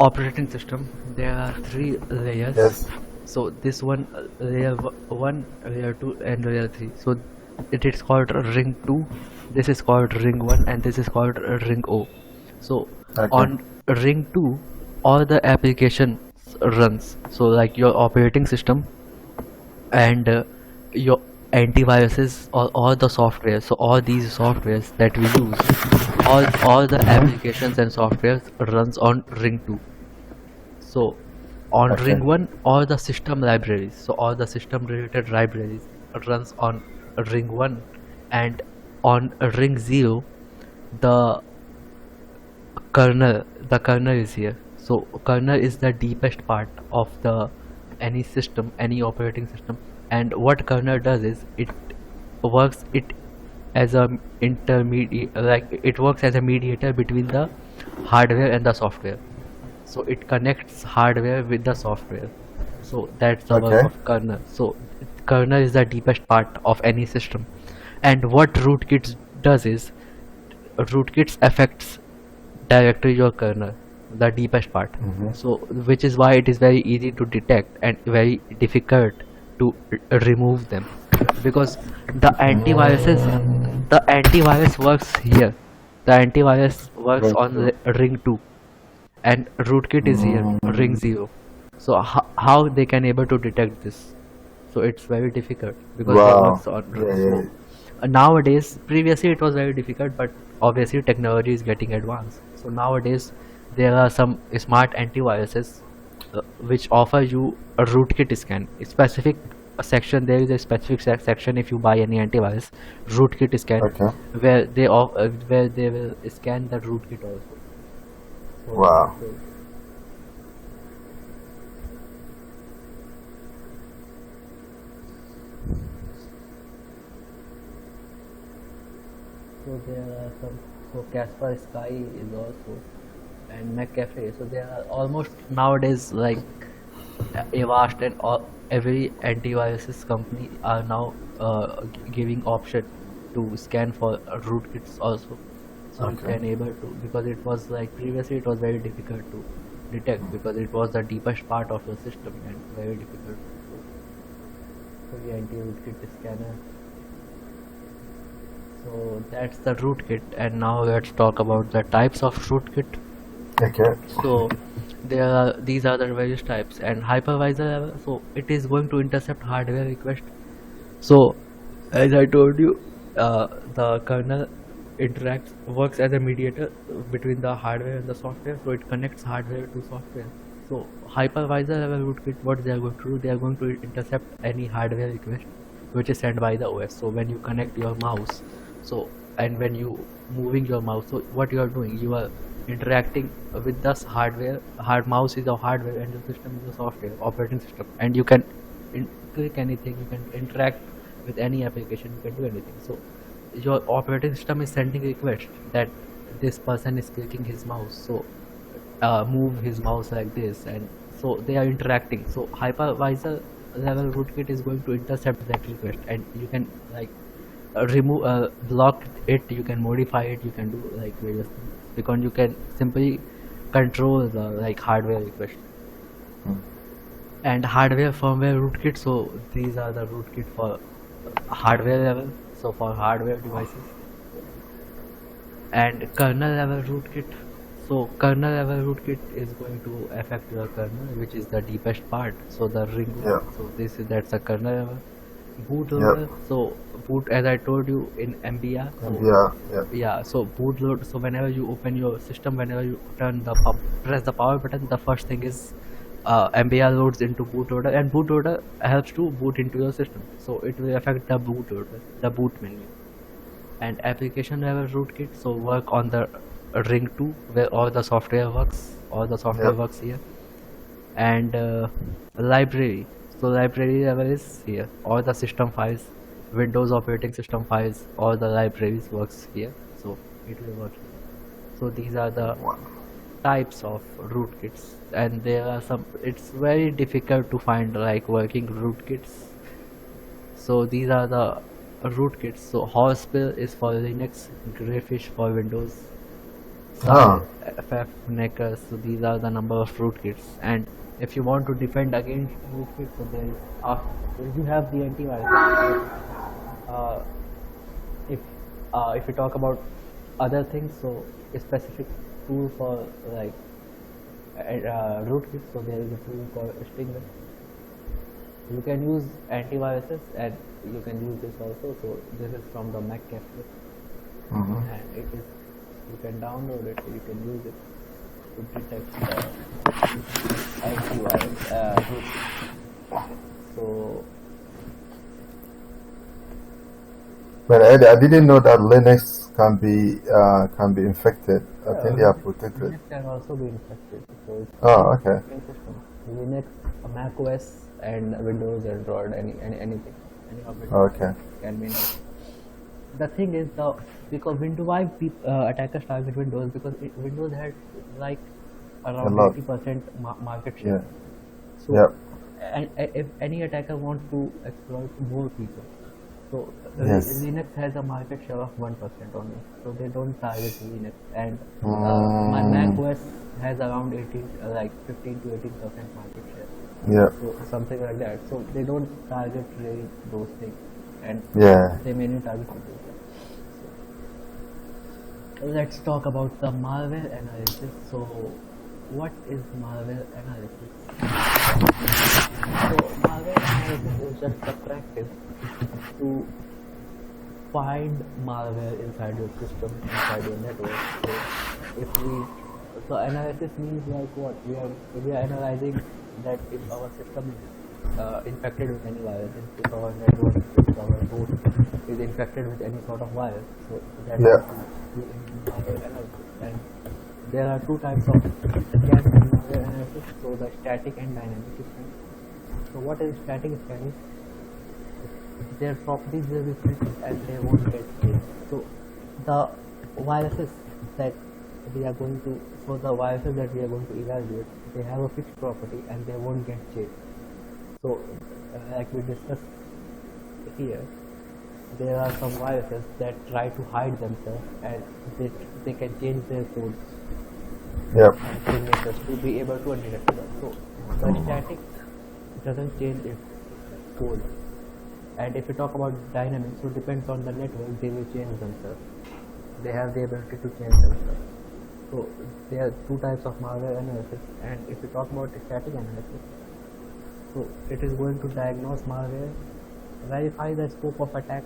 operating system, there are three layers. Yes. So this one, one, layer two, and layer three. So it is called ring two. This is called ring one, and this is called ring O. So Okay. on ring two, all the application runs. So like your operating system and your antiviruses or all the software. So all these softwares that we use, all the applications and softwares runs on ring 2. So on Okay. ring 1, all the system libraries, so all the system related libraries runs on ring 1, and on ring 0 the kernel is here. So kernel is the deepest part of the any system, any operating system, and what kernel does is it as a intermediate, like it works as a mediator between the hardware and the software. So it connects hardware with the software. So that's the work Okay. of kernel. So kernel is the deepest part of any system, and what rootkit does is rootkits affects directly your kernel, the deepest part. So which is why it is very easy to detect and very difficult to remove them, because the antivirus works here, the antivirus works Very on true. ring 2, and rootkit is here, ring 0. So how they can able to detect this? So it's very difficult because they Wow. works on Yeah, so, yeah. nowadays, previously it was very difficult, but obviously technology is getting advanced. So nowadays there are some smart antiviruses which offer you a rootkit scan, a specific section. There is a specific section if you buy any antivirus, rootkit scan, Okay. where they will scan the rootkit also. So, Wow. so So there are some. So Casper Sky is also, and McAfee. So there are almost nowadays like Avast and every antivirus company are now giving option to scan for rootkits also. So you Okay. can able to, because it was like previously it was very difficult to detect because it was the deepest part of the system and very difficult. So the anti-rootkit scanner. So that's the rootkit, and now let's talk about the types of rootkit. Okay. So these are the various types, and hypervisor level. So it is going to intercept hardware request. So as I told you, the kernel works as a mediator between the hardware and the software. So it connects hardware to software. So hypervisor level rootkit, what they are going to do, they are going to intercept any hardware request which is sent by the OS. So when you connect your mouse, so and when you moving your mouse, so what you are doing, you are interacting with this hardware. Mouse is the hardware and the system is the software, operating system, and you can click anything, you can interact with any application, you can do anything. So your operating system is sending request that this person is clicking his mouse, so move his mouse like this, and so they are interacting. So hypervisor level rootkit is going to intercept that request, and you can like remove block it, you can modify it, you can do like various things, because you can simply control the like hardware request. And hardware firmware rootkit, so these are the rootkit for hardware level, so for hardware devices. And kernel level rootkit, so kernel level rootkit is going to affect your kernel, which is the deepest part, so the ring. Yeah. So that's a kernel level. Bootloader, so boot, as I told you in MBR. So yeah, so bootloader, so whenever you open your system, whenever you press the power button, the first thing is MBR loads into bootloader, and bootloader helps to boot into your system, so it will affect the bootloader, the boot menu. And application level rootkit, so work on the ring 2 where all the software works, works here. And library, so library level is here, all the system files, Windows operating system files, all the libraries works here, so it will work here. So these are the types of rootkits, and there are some, it's very difficult to find like working rootkits. So these are the rootkits. So Horsebill is for Linux, Greyfish for Windows, FF Necker. So these are the number of rootkits. And if you want to defend against rootkits, so there is you have the antivirus. If you talk about other things, so a specific tool for like rootkits, so there is a tool called Stinger. You can use antiviruses, and you can use this also. So this is from the Mac Cafe, and it is, you can download it, you can use it to detect antivirus rootkit. So but I didn't know that Linux can be infected. I think they are protected. Linux can also be infected. So it's okay. system. Linux, Mac OS, and Windows, Android, anything, any of it can be infected. The thing is, because why attackers target Windows, because Windows had like around 80% market share. So and if any attacker wants to exploit more people, so Linux has a market share of 1% only, so they don't target Linux. And my Mac OS has around 15 to 18% market share. So something like that. So they don't target really those things, and they mainly target Windows. So let's talk about the malware analysis. So what is malware analysis? So malware analysis is just a practice to find malware inside your system, inside your network. So analysis means like what? We are analyzing that if our system is infected with any virus, if our network, if our host is infected with any sort of virus. So that's malware analysis. And there are two types of malware analysis. So the static and dynamic scanning. So what is static scanning? Their properties will be fixed and they won't get changed. So the viruses that we are going to evaluate, they have a fixed property and they won't get changed. So like we discussed here, there are some viruses that try to hide themselves, and they can change their codes and signatures to be able to detect them. So the static doesn't change its code. And if you talk about dynamic, so depends on the network, they will change themselves. They have the ability to change themselves. So there are two types of malware analysis. And if you talk about static analysis, so it is going to diagnose malware, verify the scope of attack.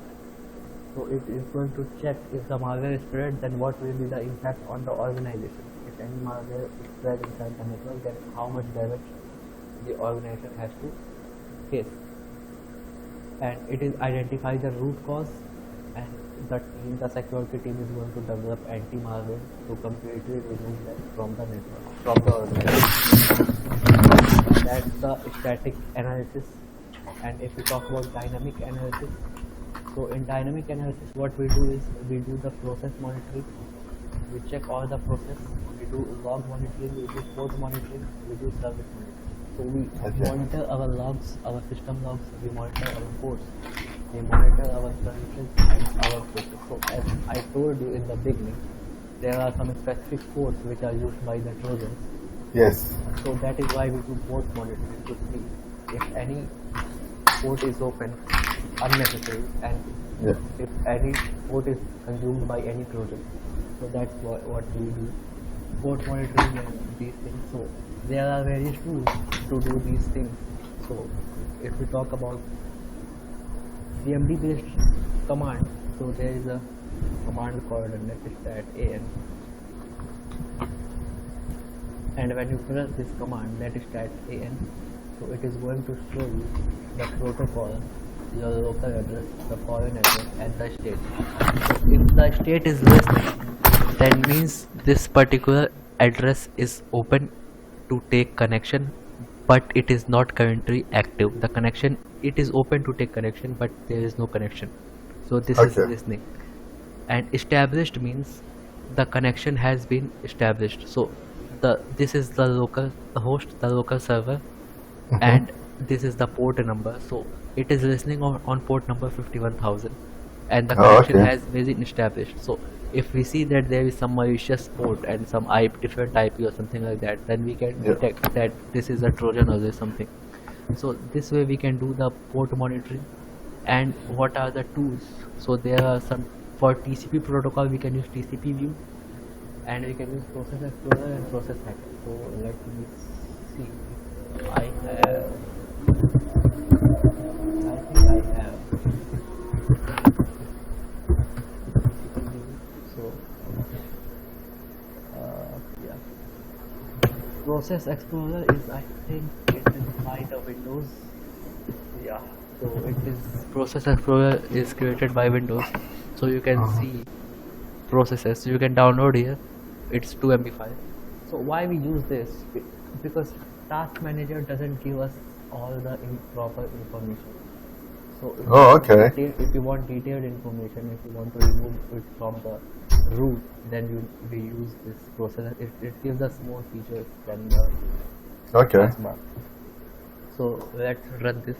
So it is going to check if the malware is spread, then what will be the impact on the organization. If any malware is spread inside the network, then how much damage the organization has to face. And it is identify the root cause, and the security team is going to develop anti-malware to completely remove that from the network, from the organization. That's the static analysis. And if we talk about dynamic analysis, so in dynamic analysis, what we do is we do the process monitoring, we check all the process, we do log monitoring, we do code monitoring, we do service monitoring. So we Okay. monitor our logs, our system logs, we monitor our ports, we monitor our services and our process. So as I told you in the beginning, there are some specific ports which are used by the Trojans. Yes. So that is why we do port monitoring to see if any port is open unnecessary and Yeah. if any port is consumed by any Trojan. So that's what we do. Port monitoring and these things. So there are various tools to do these things. So if we talk about CMD based command, so there is a command called netstat an, and when you press this command netstat an, so it is going to show you the protocol, your local address, the foreign address, and the state. So if the state is listening, that means this particular address is open to take connection, but it is not currently active. The connection, it is open to take connection, but there is no connection. So this is Okay. listening. And established means the connection has been established. So this is the local host, the local server, and this is the port number. So it is listening on port number 51,000, and the Oh, connection okay. has been established. So if we see that there is some malicious port and some different IP or something like that, then we can Yeah. detect that this is a Trojan or there's something. So this way we can do the port monitoring. And what are the tools? So there are some, for TCP protocol we can use TCP view, and we can use Process Explorer and Process Hacker. So let me see. I think I have. So yeah. Process Explorer is, I think it is by the Windows. Yeah. So it is, Process Explorer is created by Windows. So you can see processes. So you can download here. It's 2 MB file. So why we use this? Because Task Manager doesn't give us all the proper information. So if Oh, okay. if you want detailed information, if you want to remove it from the root, then we use this processor. It gives us more features than the Okay. taskbar. So let's run this.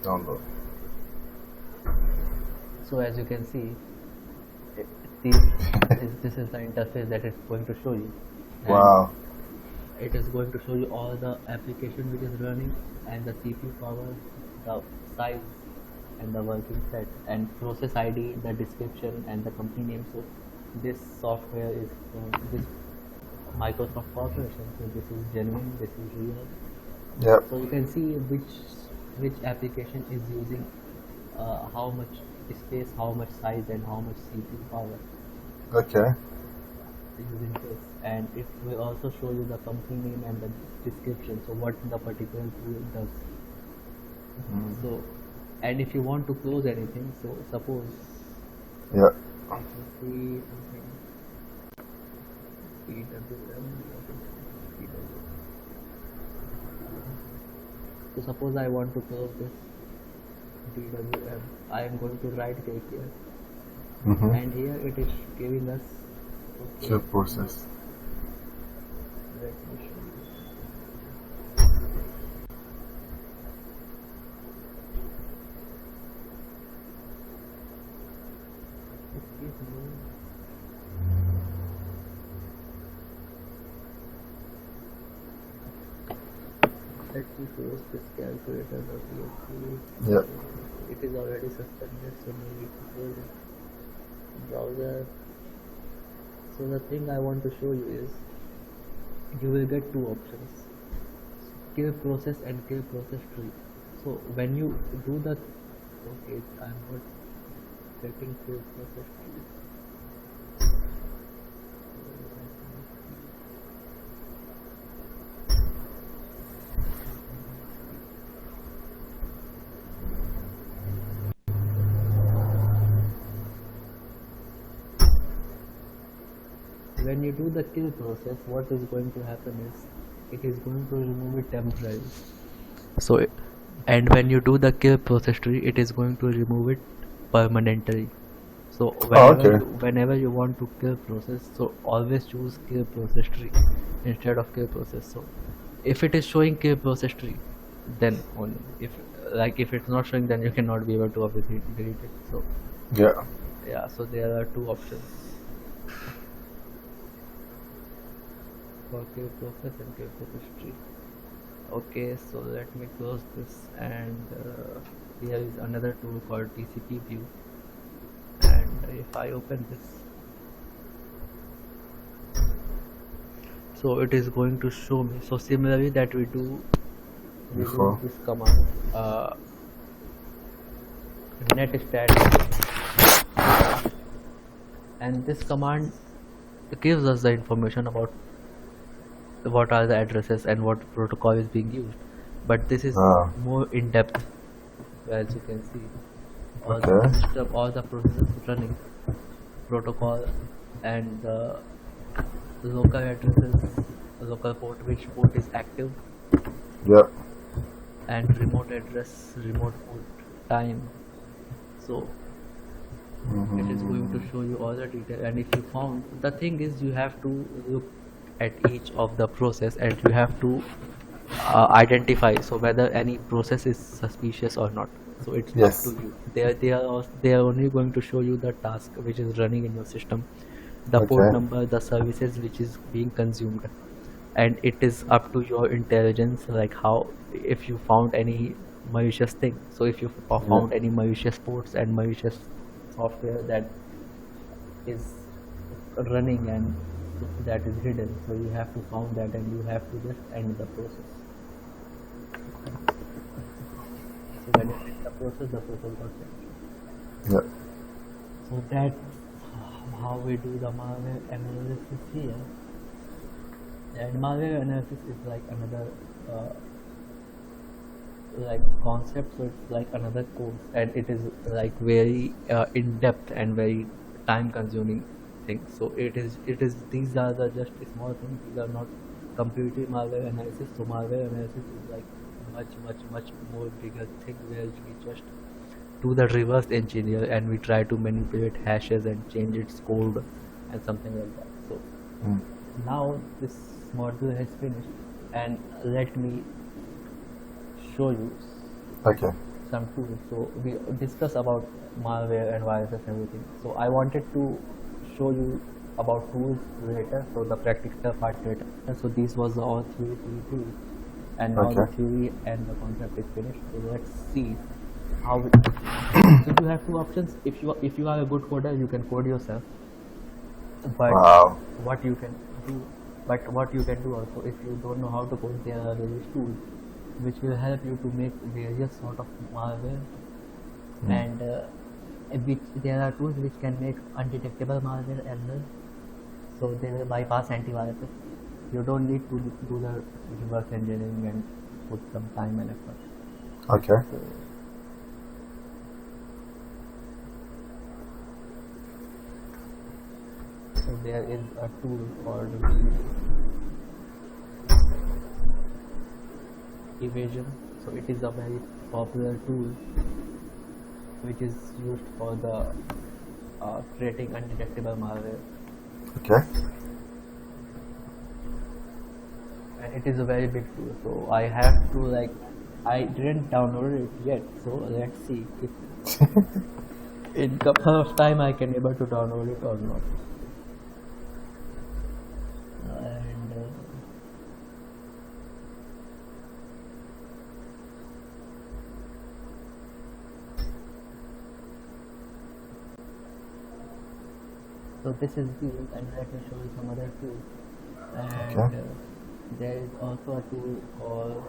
Download. So as you can see, this is the interface that it's going to show you. And Wow. it is going to show you all the application which is running and the CPU power, the size, and the working set, and process ID, the description, and the company name. So this software is from this Microsoft Corporation. So this is genuine. This is real. Yep. So you can see which application is using how much space, how much size, and how much CPU power Okay. using this. And it will also show you the company name and the description, so what the particular tool does. So, and if you want to close anything, so suppose Yep. if you see something PWM, so suppose I want to close this DWM, I am going to right click here, and here it is giving us Kill process. let me show you. Excuse me. Let me close this calculator. Yep. It is already suspended, so no need to close it. Browser. So the thing I want to show you is you will get two options: kill process and kill process tree. So when you do the I'm not getting kill process tree. When you do the kill process, what is going to happen is it is going to remove it temporarily. So, and when you do the kill process tree, it is going to remove it permanently. So whenever you want to kill process, so always choose kill process tree instead of kill process. So if it is showing process tree, then only. If it's not showing, then you cannot be able to obviously delete it. So Yeah. yeah, so there are two options for process and process tree. Okay, so let me close this, and here is another tool called TCP view, and if I open this, so it is going to show me. So similarly that we do Before. this command netstat, and this command gives us the information about what are the addresses and what protocol is being used, but this is more in depth. As you can see, all the system, all the processes running, protocol, and the local addresses, local port, which port is active, Yep. and remote address, remote port time. So it is going to show you all the detail. And if you found, the thing is, you have to look at each of the process, and you have to identify so whether any process is suspicious or not. So it's up to you. They are only going to show you the task which is running in your system, the port number, the services which is being consumed, and it is up to your intelligence, like how, if you found any malicious thing. So if you found any malicious ports and malicious software that is running and that is hidden, so you have to found that, and you have to just end the process. So when you end the process got ended. Yep. So that's how we do the malware analysis here. And malware analysis is like another like concept, so it's like another course, and it is like very in depth and very time consuming thing. So it is these are the just small things. These are not completely malware analysis. So malware analysis is like much more bigger thing, where we just do the reverse engineer and we try to manipulate hashes and change its code and something like that. So now this module has finished, and let me show you some tools. So we discuss about malware and viruses and everything. So I wanted to show you about tools later, so the practical part later. So this was the all theory tools, and now the theory and the concept is finished. So let's see how it so you have two options. If you are a good coder, you can code yourself, but what you can do also, if you don't know how to code, there are various tools which will help you to make various sort of malware, and there are tools which can make undetectable malware as well. So they will bypass antiviruses. You don't need to do the reverse engineering and put some time and effort. So there is a tool called evasion. So it is a very popular tool which is used for the creating undetectable malware. And it is a very big tool. So I have to I didn't download it yet. So let's see if in couple of time I can able to download it or not. So this is used, and let me show you some other tools. And there is also a tool called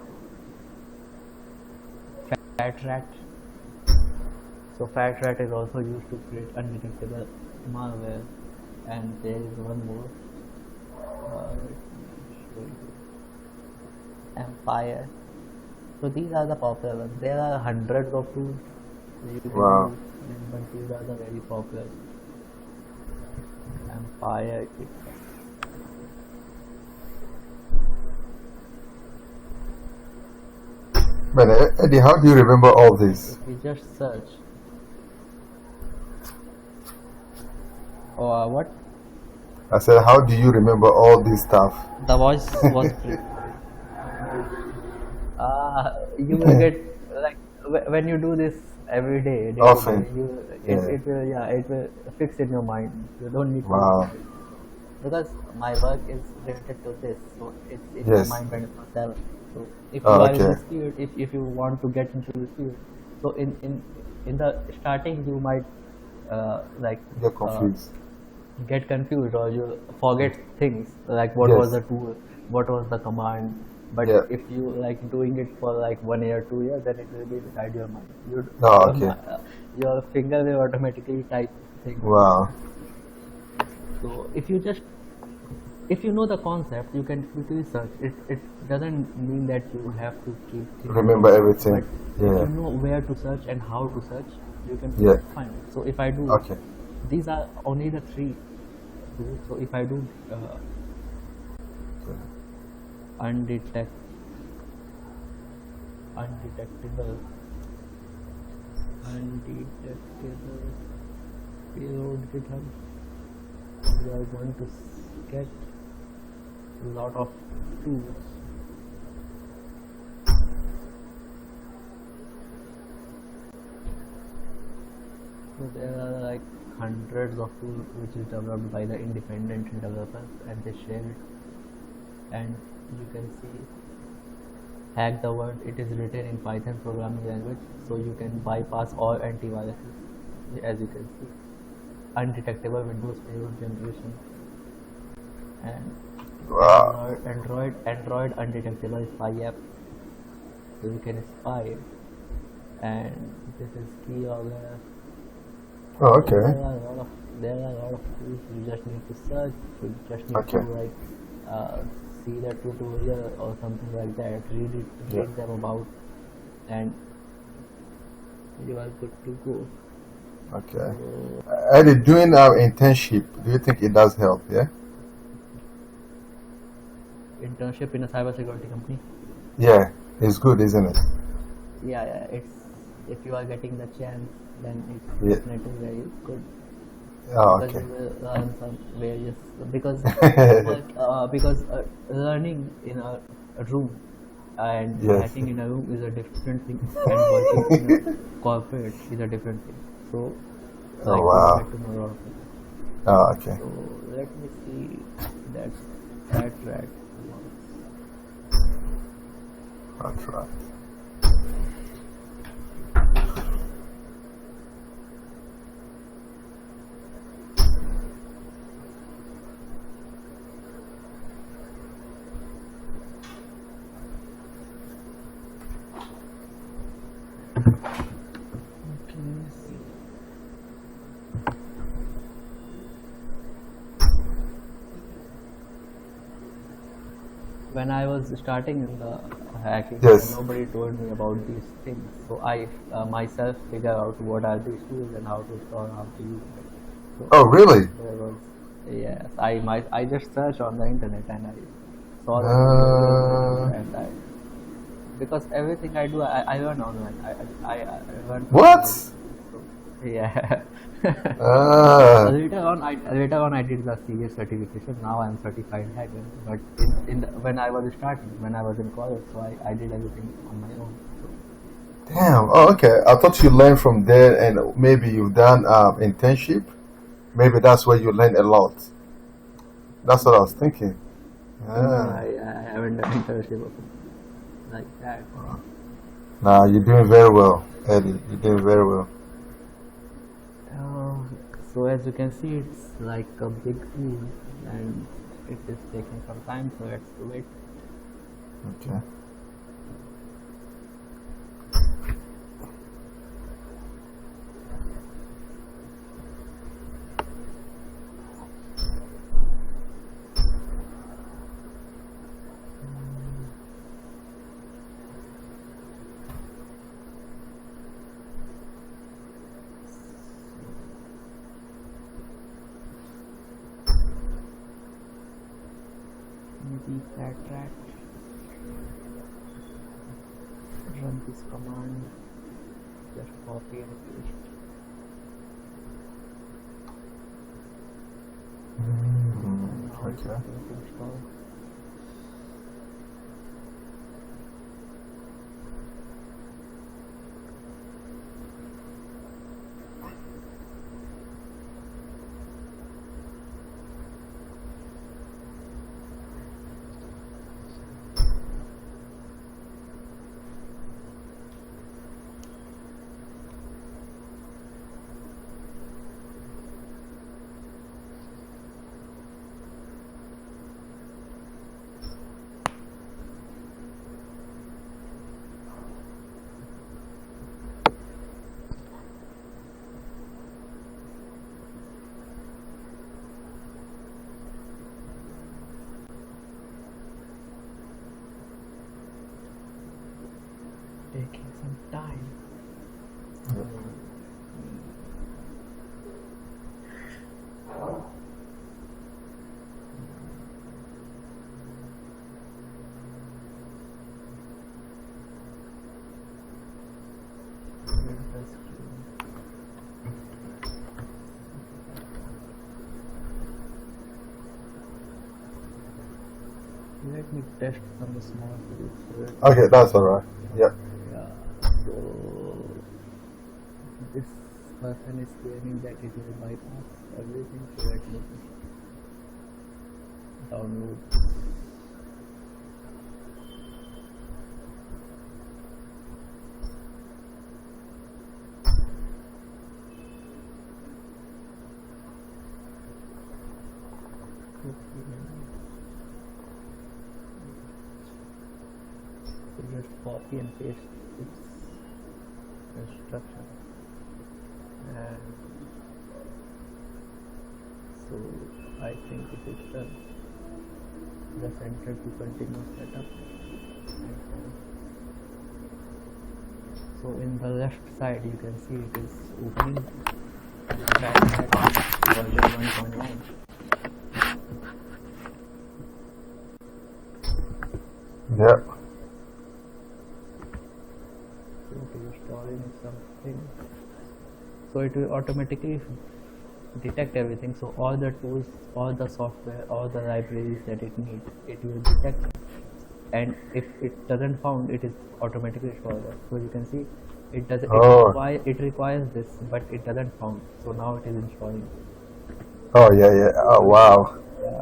FatRat. So FatRat is also used to create undetectable malware, and there is one more. Empire. So these are the popular ones. There are hundreds of tools you can use, but these are the very popular. Empire. But Eddie, how do you remember all this? If you just search. Oh, what? I said, how do you remember all this stuff? The voice was free. you will get like when you do this every day, day to day, Often. Yeah. it will, yeah, it will fix in your mind. You don't need to, Wow. because my work is related to this, so it's in my Yes. mind 24/7. So if you Oh, are in okay. this field, if you want to get into this field, so in the starting you might like Get confused. get confused, or you forget things like what was Yes. the tool, what was the command. But Yeah. if you like doing it for like 1 year, 2 years, then it will be inside your mind. Oh, Your, okay. your finger will automatically type things. Wow. So if you know the concept, you can quickly search. It doesn't mean that you have to keep things Remember down, everything. but if you Yeah. know where to search and how to search, you can Yeah. find it. So if I do, Okay. these are only the three tools. So if I do undetect, undetectable, undetectable payload GitHub, we are going to get a lot of tools. So there are like hundreds of tools which is developed by the independent developers, and they share it. And you can see hack the world. It is written in Python programming language, so you can bypass all antiviruses. As you can see, undetectable Windows payload generation, and Wow. Android undetectable spy app, so you can spy it. And this is key order. Oh, So okay. there are a lot of tools. You just need to search. You just need Okay. to like see the tutorial or something like that. Read it, Yeah. read them about, and you are good to go. Okay. Eddie, doing our internship, do you think it does help? Yeah. Internship in a cybersecurity company. Yeah. It's good, isn't it? Yeah. It's, if you are getting the chance, then it's Yeah. definitely very good. Oh, Because okay. you will learn some various, because learning in a room and Yes. hacking in a room is a different thing, and working in a corporate is a different thing. So Oh, like wow. you get to know a lot of things. Oh, okay. So let me see that rat works. That's right. Okay, let's see. When I was starting in the hacking, Yes. nobody told me about these things. So I myself figure out what are these tools and how to install, how to use it. So Oh, really? there was, yes, I just searched on the internet and I saw the Uh, tutorials, and because everything I do I learn online. I learn from What? online. So, yeah. Later on I did the CS certification. Now I'm certified hacker. But when I was starting, when I was in college, so I did everything on my own. So, Damn. Oh, okay. I thought you learned from there, and maybe you've done internship. Maybe that's where you learned a lot. That's what I was thinking. no, Ah. I haven't done internship like that. Nah, you're doing very well, Eddie. You're doing very well. So as you can see, it's like a big tool, and it is taking some time. So let's wait. Okay. Maybe that rat. Run this command. Just copy and paste. Now it's Okay. going to install. time. Let me test some small tools. Okay, that's alright. Yep. Yeah. So this person is claiming that it will bypass everything. So let me download. So just copy and paste its instruction, and so I think it is done. Just enter to continue setup. So in the left side you can see it is opening version 1.9. Yep. It is installing something, so it will automatically detect everything. So all the tools, all the software, all the libraries that it needs, it will detect, and if it doesn't found, it is automatically forwarded. So you can see it does it requires this, but it doesn't found. So now it is installing. Oh yeah. Oh wow.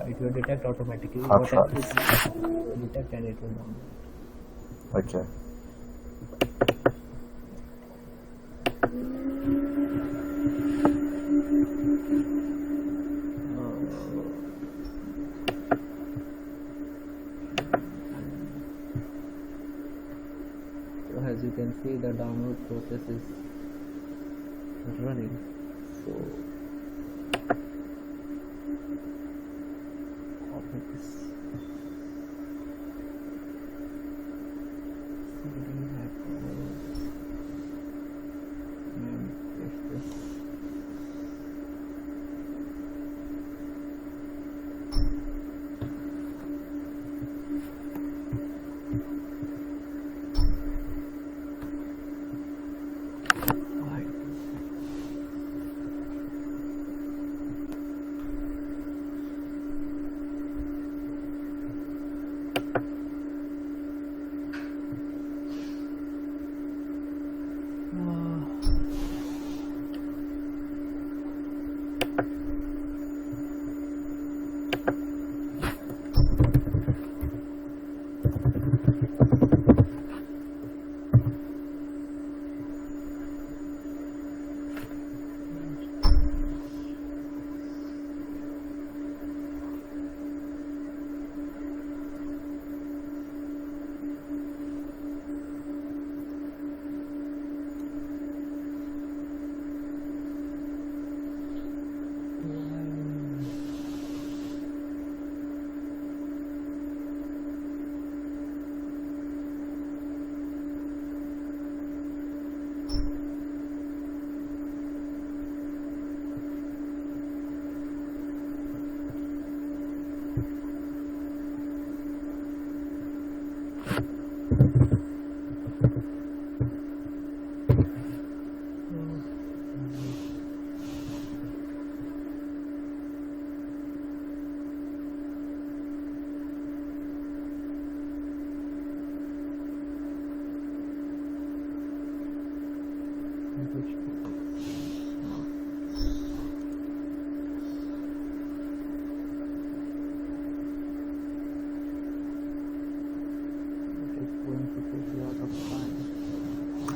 It will detect automatically. I'll try. Whatever it will detect, and it will download. Okay. So as you can see, the download process is running. So copy this CD and paste this.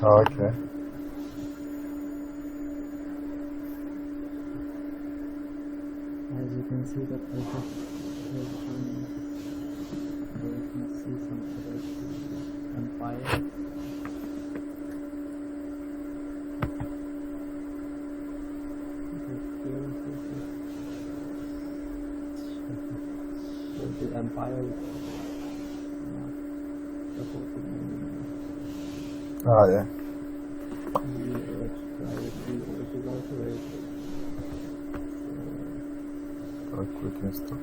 Oh, okay. As you can see, the process is running. There you can see some empire. So the empire is supporting. Oh yeah. Let's try it. It is also very good. A quick install.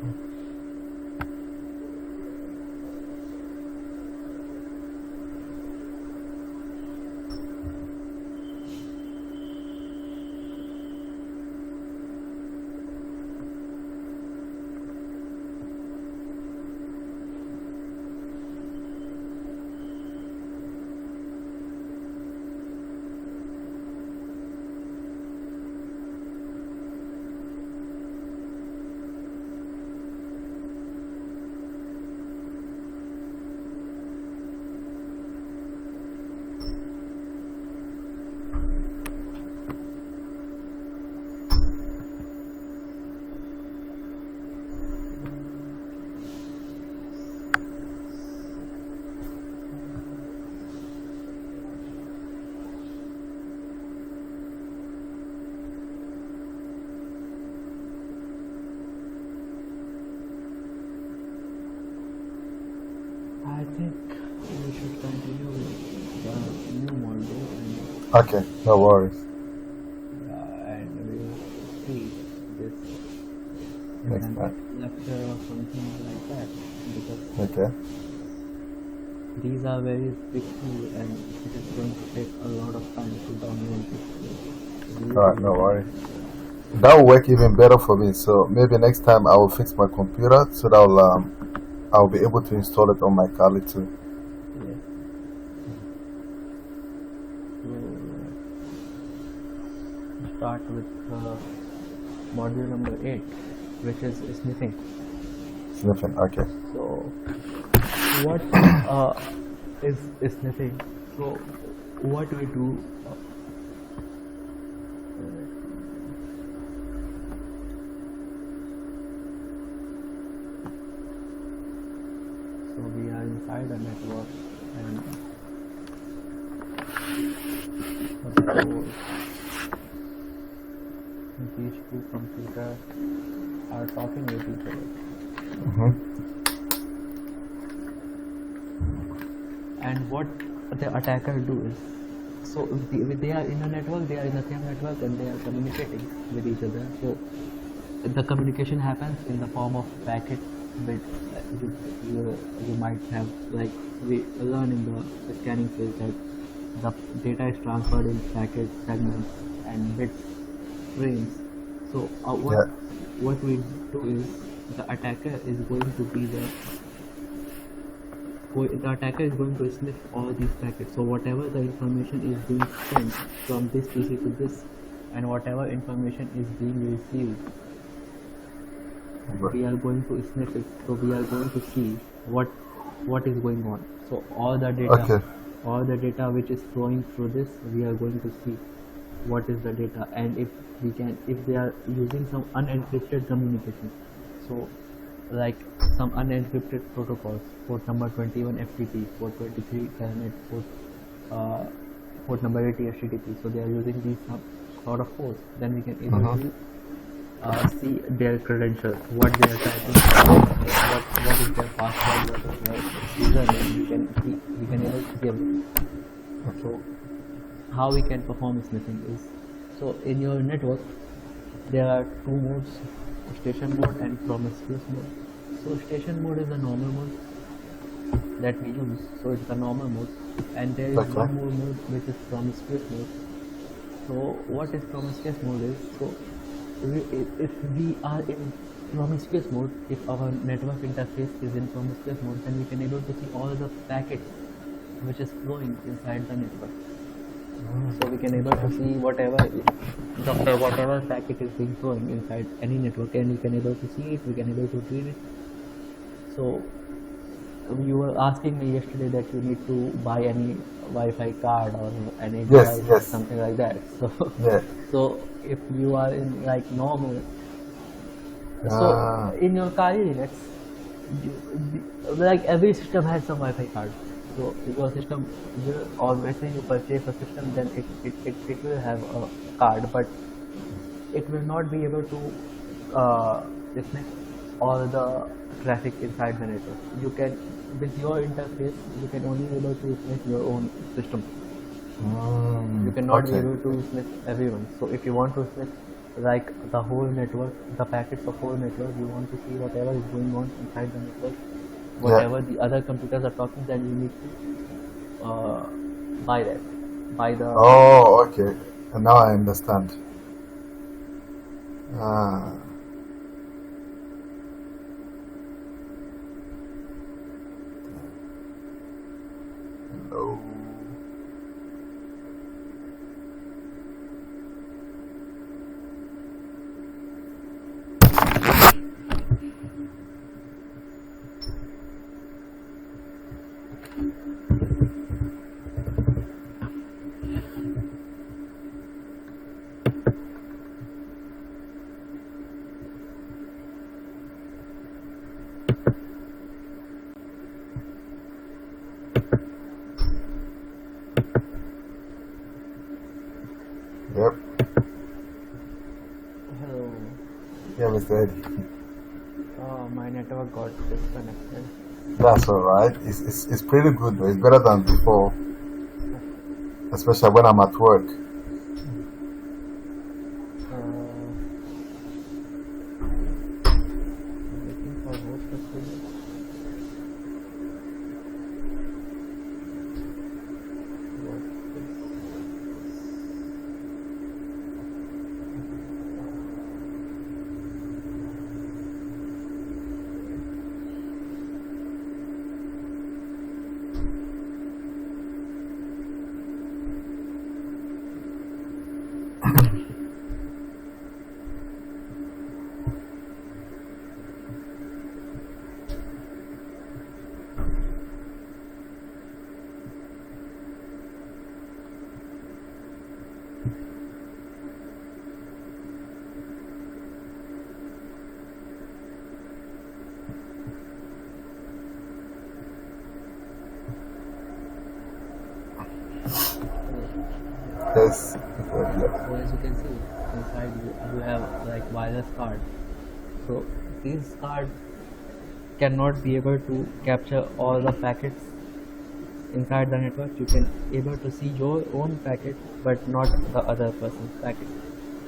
I think we should continue with the new module Okay, no worries. and we will see this Next and time. lecture or something like that because Okay. these are very big tools and it is going to take a lot of time to download this. Alright, no worries. That will work even better for me. So maybe next time I will fix my computer so that I'll be able to install it on my Kali too. Yes. So start with module number 8, which is sniffing. Sniffing. Okay. So what is sniffing? So what we do? So we are inside a network and suppose these two computers are talking with each other. And what the attacker do is, so if they are in a network, they are in the same network and they are communicating with each other. So the communication happens in the form of packet, which you might have, like we learn in the scanning phase that the data is transferred in packet segments and bits frames. So what we do is the attacker is going to be the attacker is going to sniff all these packets. So whatever the information is being sent from this PC to this, and whatever information is being received, we are going to sniff it. So we are going to see what is going on. So all the data which is flowing through this, we are going to see what is the data, and if they are using some unencrypted communication, so like some unencrypted protocols, port number 21 FTP, port 23 Telnet, port number 80 HTTP, so they are using these sort of ports, then we can able to see their credentials, what they are typing, what is their password, what is their username, we can able to see everything. So how we can perform sniffing is, so in your network there are two modes, station mode and promiscuous mode. So station mode is the normal mode that we use, so it's the normal mode, and there is one more mode which is promiscuous mode. So what is promiscuous mode is, so if we are in promiscuous mode, if our network interface is in promiscuous mode, then we can able to see all the packets which is flowing inside the network. So we can able to see whatever packet is being flowing inside any network, and we can able to see it, we can able to read it. So you were asking me yesterday that you need to buy any Wi-Fi card or any device or something like that. So so if you are in like normal, so in your car units, like every system has some Wi-Fi card. So your system will, or let's say you purchase a system, then it will have a card, but it will not be able to dismiss all the traffic inside the network. You can, with your interface, you can only able to dismiss your own system. You cannot be Okay. able to snitch everyone. So if you want to snitch like the whole network, the packets of whole network, you want to see whatever is going on inside the network, whatever the other computers are talking, then you need to buy that. Buy the Oh, okay. And now I understand. Ah. Hello. Yep. hello. Yeah, Mr. Eddie. My network got disconnected. That's alright. It's pretty good though. It's better than before. Especially when I'm at work. Waiting for host to see. What is Yes. So as you can see, inside you have like wireless card. So these cards cannot be able to capture all the packets inside the network. You can able to see your own packet, but not the other person's packet.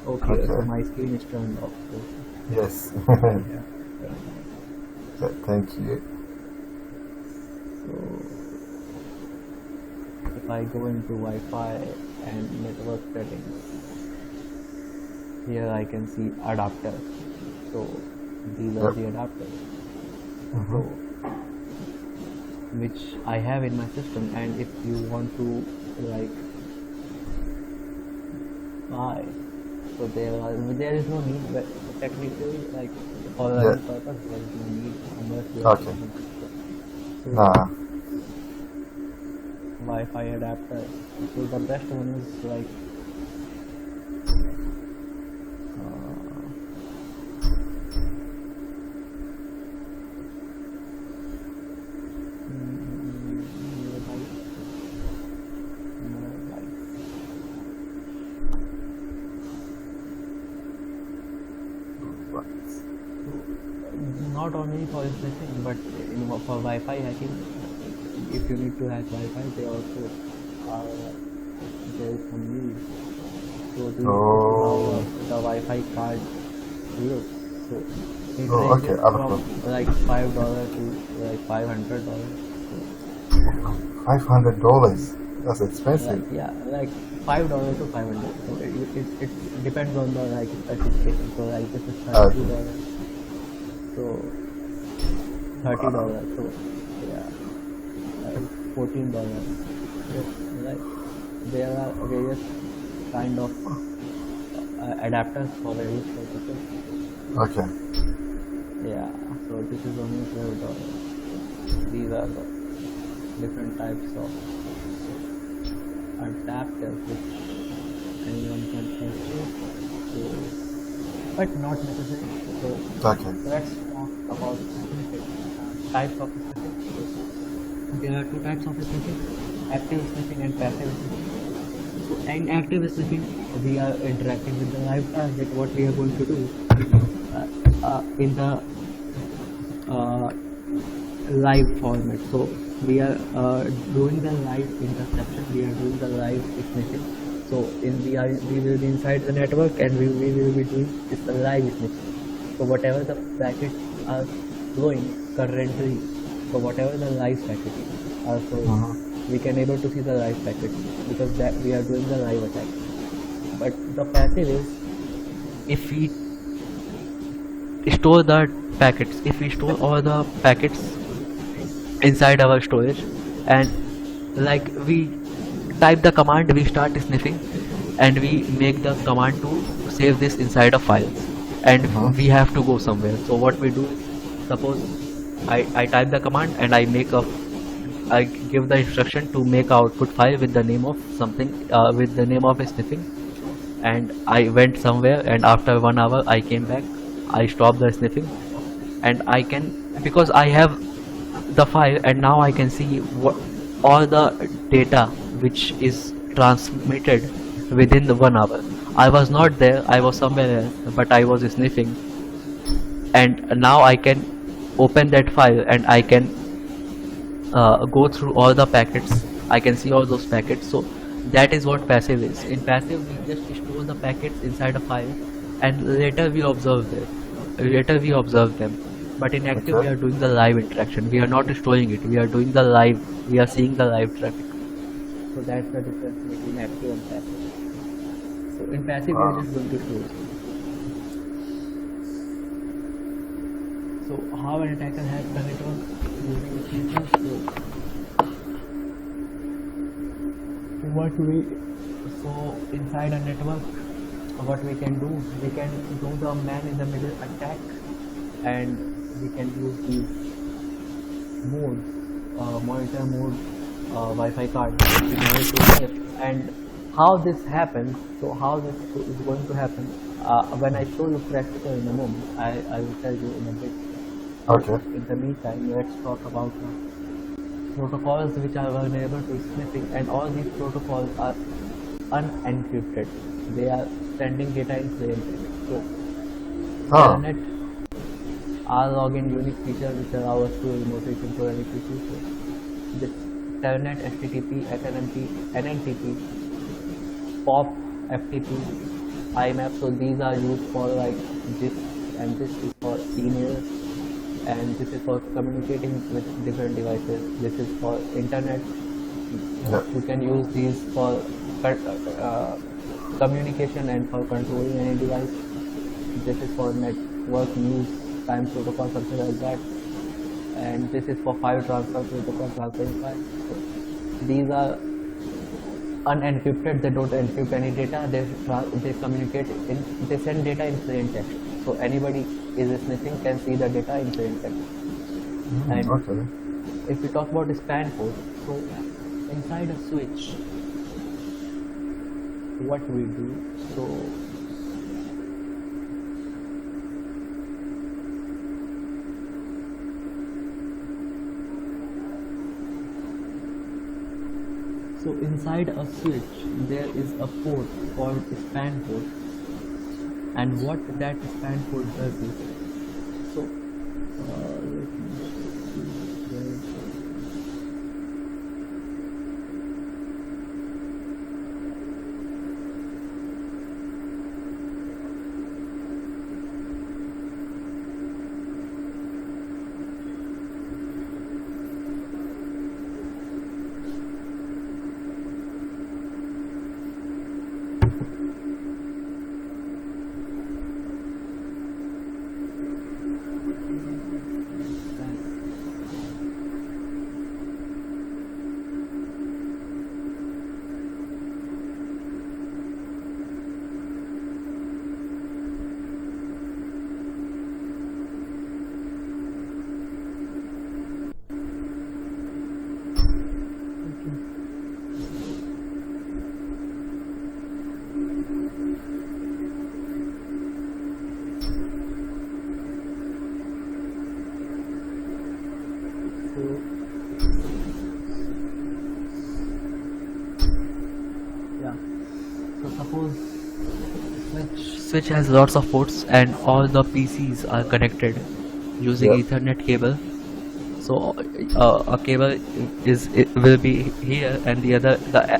Okay, so Okay. my screen is turned off. So, Yes. yeah. Thank you. So if I go into Wi-Fi and network settings, here I can see adapter. So these are Yep. the adapters. Mhm. So which I have in my system, and if you want to like buy, so there is no need, but technically like for Yeah. any purpose there is no need unless you Okay. so Nah. Wi-Fi adapter. So the best one is like not only for snitching, but for Wi-Fi hacking. If you need to hack Wi-Fi, they also there is some need. So you need to see how Oh. the Wi-Fi card looks. So it Oh, okay. ranges from like $5 to like $500. $500. That's Like expensive. yeah, like $5 to 500. So it depends on the like specification. So like this is $32. So $30. So yeah, $14. So, like there are various kind of adapters for various purposes. Okay. Yeah, so this is only $12. These are the different types of adapters which anyone can purchase. So, but not necessary. So Okay. let's talk about types of snitching. There are two types of snitching: active snitching and passive snitching. In active snitching, we are interacting with the live target. What we are going to do in the live format. So we are doing the live interception, we are doing the live sniffing. So we will be inside the network, and we will be doing this live sniffing. So whatever the packets are flowing currently, so whatever the live packets are flowing, we can able to see the live packets, because that we are doing the live attack. But the passive is, if we store the packets, if we store all the packets inside our storage, and like we type the command, we start sniffing, and we make the command to save this inside a file, and we have to go somewhere. So what we do is, suppose I type the command and I give the instruction to make output file with the name of something, with the name of sniffing, and I went somewhere, and after 1 hour I came back, I stopped the sniffing, and I can, because I have the file, and now I can see all the data which is transmitted within the 1 hour. I was not there, I was somewhere else, but I was sniffing, and now I can open that file, and I can go through all the packets. I can see all those packets. So that is what passive is. In passive, we just store the packets inside a file, and later we observe them. But in active, we are doing the live interaction. We are not storing it. We are doing the live. We are seeing the live traffic. So that's the difference between active and passive. So in passive, we are just going to store. So how an attacker has the network using the features. So inside a network, what we can do the man in the middle attack, and we can use these modes, monitor mode, Wi-Fi card in order to save. And how this happens, so how this is going to happen, when I show you practical in a moment, I will tell you in a bit. Okay. In the meantime, let's talk about protocols which are vulnerable to sniffing, and all these protocols are unencrypted. They are sending data in plain text. So Telnet, our login unique feature which allows us to remotely control any PC. So this Telnet, HTTP, SNMP, NNTP, POP, FTP, IMAP. So these are used for like this, and this is for email, and this is for communicating with different devices. This is for internet. You can use these for communication and for controlling any device. This is for network news time protocol, something like that. And this is for file transfer protocol, transferring file. So these are unencrypted. They don't encrypt any data. They communicate they send data in plain text. So anybody is sniffing can see the data in plain text. And if we talk about the span code, so inside a switch, what we do, so inside a switch there is a port called span port, and what that span port does is, so let me see where. So suppose switch has lots of ports, and all the PCs are connected using Ethernet cable. So a cable will be here, and the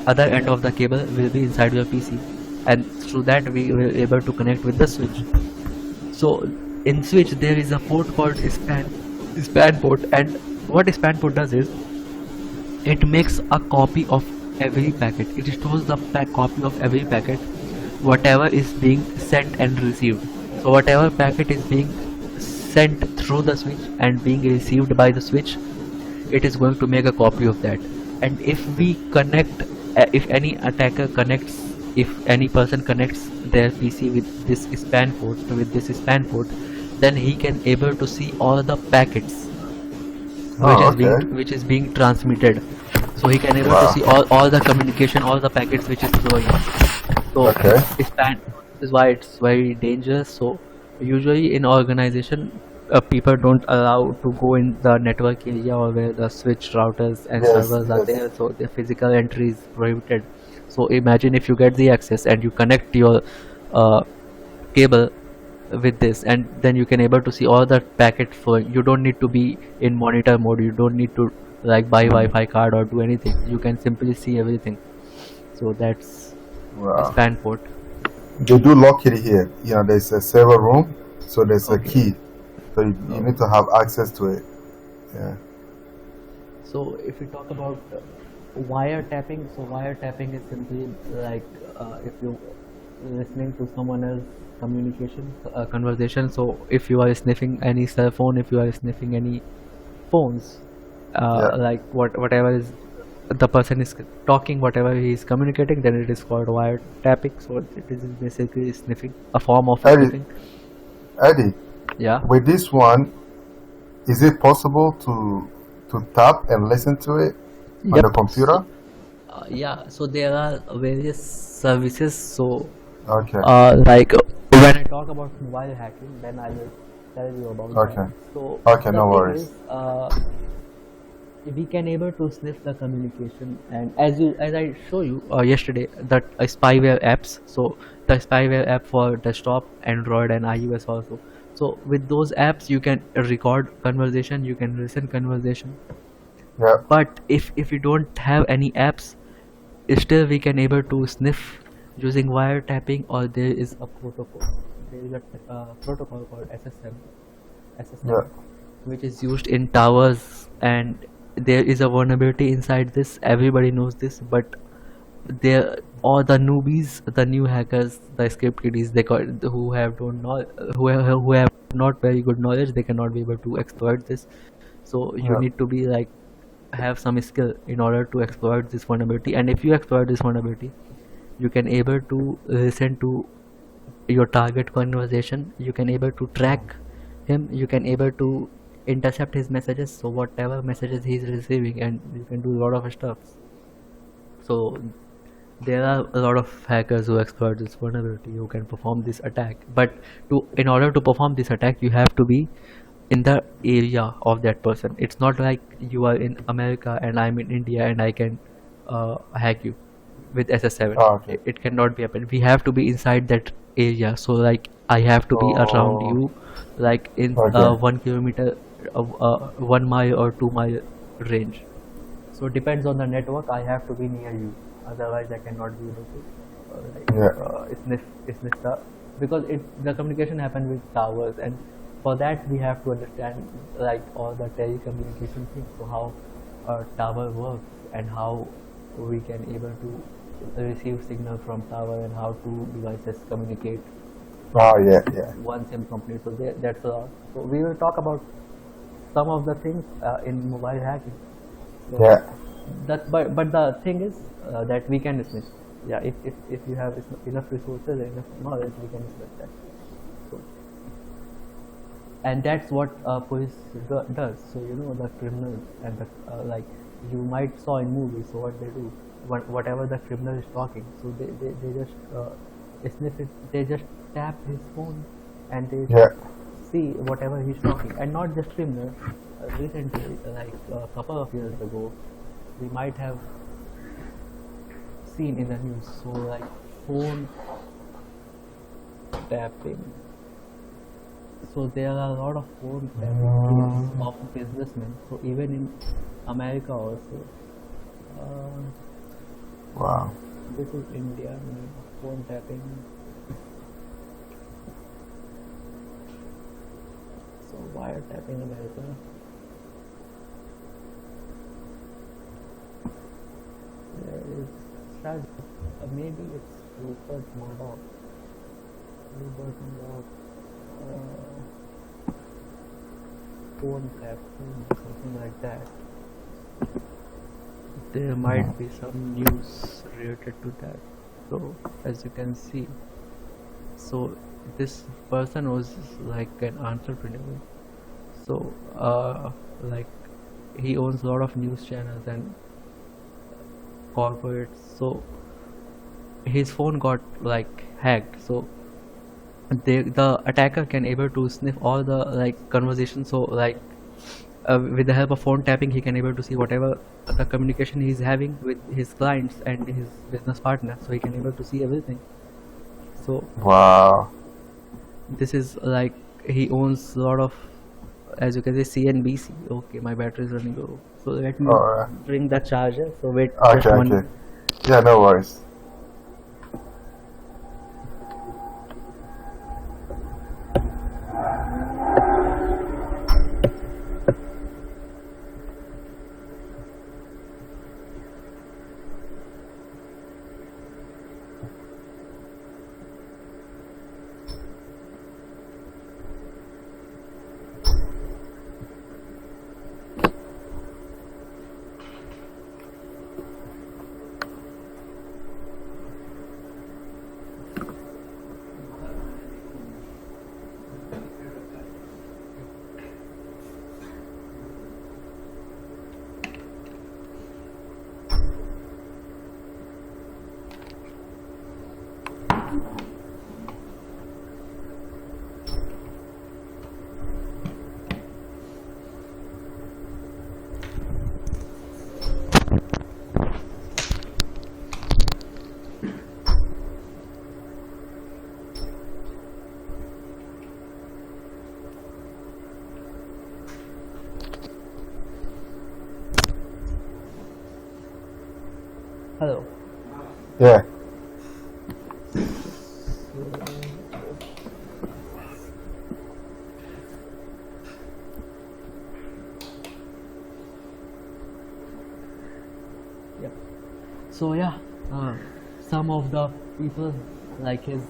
other end of the cable will be inside your PC, and through that we will able to connect with the switch. So in switch there is a port called span port, and what span port does is it makes a copy of every packet. It stores the copy of every packet, whatever is being sent and received. So whatever packet is being sent through the switch and being received by the switch, it is going to make a copy of that. And if we connect, if any attacker connects, if any person connects their PC with this span port, then he can able to see all the packets Oh, okay. which is being transmitted. So he can able to Wow. see all the communication, all the packets which is flowing. So Okay. span is why it's very dangerous. So usually in organization, people don't allow to go in the network area or where the switch routers and Yes, servers are yes. there. So the physical entry is prohibited. So imagine if you get the access and you connect your uh, cable with this, and then you can able to see all the packet flowing. You don't need to be in monitor mode, you don't need to like buy Wi-Fi card or do anything, you can simply see everything. So that's a Wow. span port. They do lock it here. You know, there's a server room, so there's a Okay. key. So you need Okay. to have access to it. Yeah. So if we talk about wiretapping, so wiretapping is simply like if you listening to someone else communication conversation. So if you are sniffing any cell phone, if you are sniffing any phones, Yeah. like whatever is the person is talking, whatever he is communicating, then it is called wiretapping. So it is basically sniffing, a form of Eddie, sniffing. Eddie, Yeah. with this one, is it possible to tap and listen to it on Yep. the computer? So yeah, so there are various services. So Okay. like when I talk about mobile hacking, then I will tell you about Okay. that. So Okay, the no thing worries. is, we can able to sniff the communication, and as I show you yesterday, that spyware apps. So the spyware app for desktop, Android, and iOS also. So with those apps, you can record conversation, you can listen conversation. Yeah. But if you don't have any apps, still we can able to sniff using wiretapping, or there is a protocol. There is a protocol called Yeah. which is used in towers, and there is a vulnerability inside this. Everybody knows this, but there all the newbies, the new hackers, the script kiddies, who have don't know, who have not very good knowledge, they cannot be able to exploit this. So you Yeah. need to be like have some skill in order to exploit this vulnerability. And if you exploit this vulnerability, you can able to listen to your target conversation, you can able to track him, you can able to intercept his messages, so whatever messages he is receiving, and you can do a lot of stuff. So there are a lot of hackers who exploit this vulnerability, who can perform this attack. But in order to perform this attack, you have to be in the area of that person. It's not like you are in America and I'm in India and I can hack you with SS7. Oh, okay. It cannot be happen. We have to be inside that area. So like I have to be around Oh. you, like in Okay. 1 kilometer, 1 mile or 2 mile range. So depends on the network. I have to be near you. Otherwise, I cannot be able to Yeah. sniff the, because the communication happens with towers, and for that we have to understand like all the telecommunication things. So how a tower works, and how we can able to receive signal from tower, and how two devices communicate Oh, yeah, yeah. one same company. So that's a lot. So we will talk about some of the things in mobile hacking. So Yeah. but the thing is that we can dismiss. Yeah, if you have enough resources and enough knowledge, we can dismiss that. So, and that's what police does. So the criminals and the like you might saw in movies. So what they do, whatever the criminal is talking, so they just sniff it. They just tap his phone, and they Yeah. see whatever he's talking. And not just criminal. Recently, like a couple of years ago, we might have seen in the news. So like phone tapping. So there are a lot of phone tapping tools of businessmen. So even in America also, uh, Wow. this is India, phone tapping. So wiretapping America. There is maybe it's Rupert Murdoch. Rupert Murdoch. Phone tapping, something like that. There might be some news related to that. So as you can see, so this person was like an entrepreneur. So like he owns a lot of news channels and corporates. So his phone got like hacked. So the attacker can able to sniff all the like conversations. So like with the help of phone tapping, he can able to see whatever the communication he's having with his clients and his business partners. So he can able to see everything. So Wow. this is like he owns a lot of, as you can see, CNBC. Okay, my battery is running low. So let me Alright. bring the charger. So wait, just Okay, one. okay. Yeah, no worries. Hello. Yeah. Yep. So yeah, some of the people like his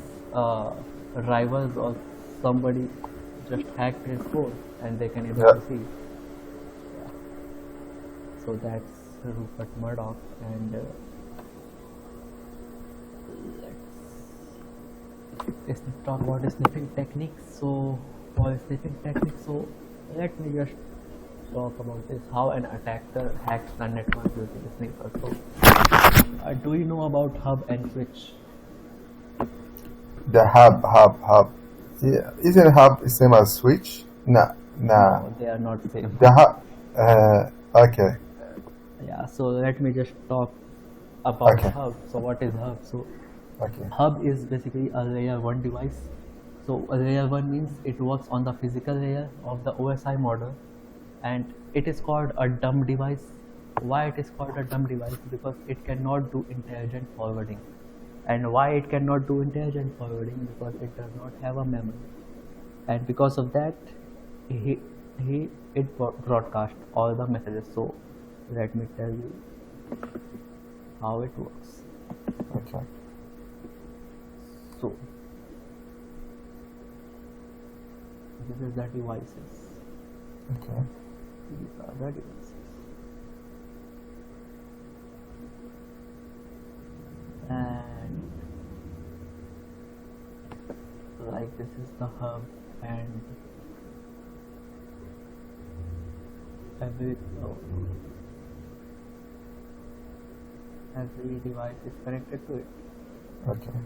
rivals or somebody just hacked his phone and they can able Yeah. to see. Yeah. So that's Rupert Murdoch and let's talk about the sniffing techniques. So for sniffing techniques, so let me just talk about this, how an attacker hacks the network using a sniffer. So do you know about hub and switch? The hub. Yeah. Isn't hub the same as switch? Nah. No, they are not same. The hub. Okay. Yeah, so let me just talk about Okay. hub. So what is hub? So Okay. hub is basically a layer 1 device. So a layer 1 means it works on the physical layer of the OSI model, and it is called a dumb device. Why it is called a dumb device? Because it cannot do intelligent forwarding. And why it cannot do intelligent forwarding? Because it does not have a memory. And because of that, it broadcast all the messages. So let me tell you how it works. Okay. So this is the devices. Okay. These are the devices. And like this is the hub, and every device is connected to it. Okay.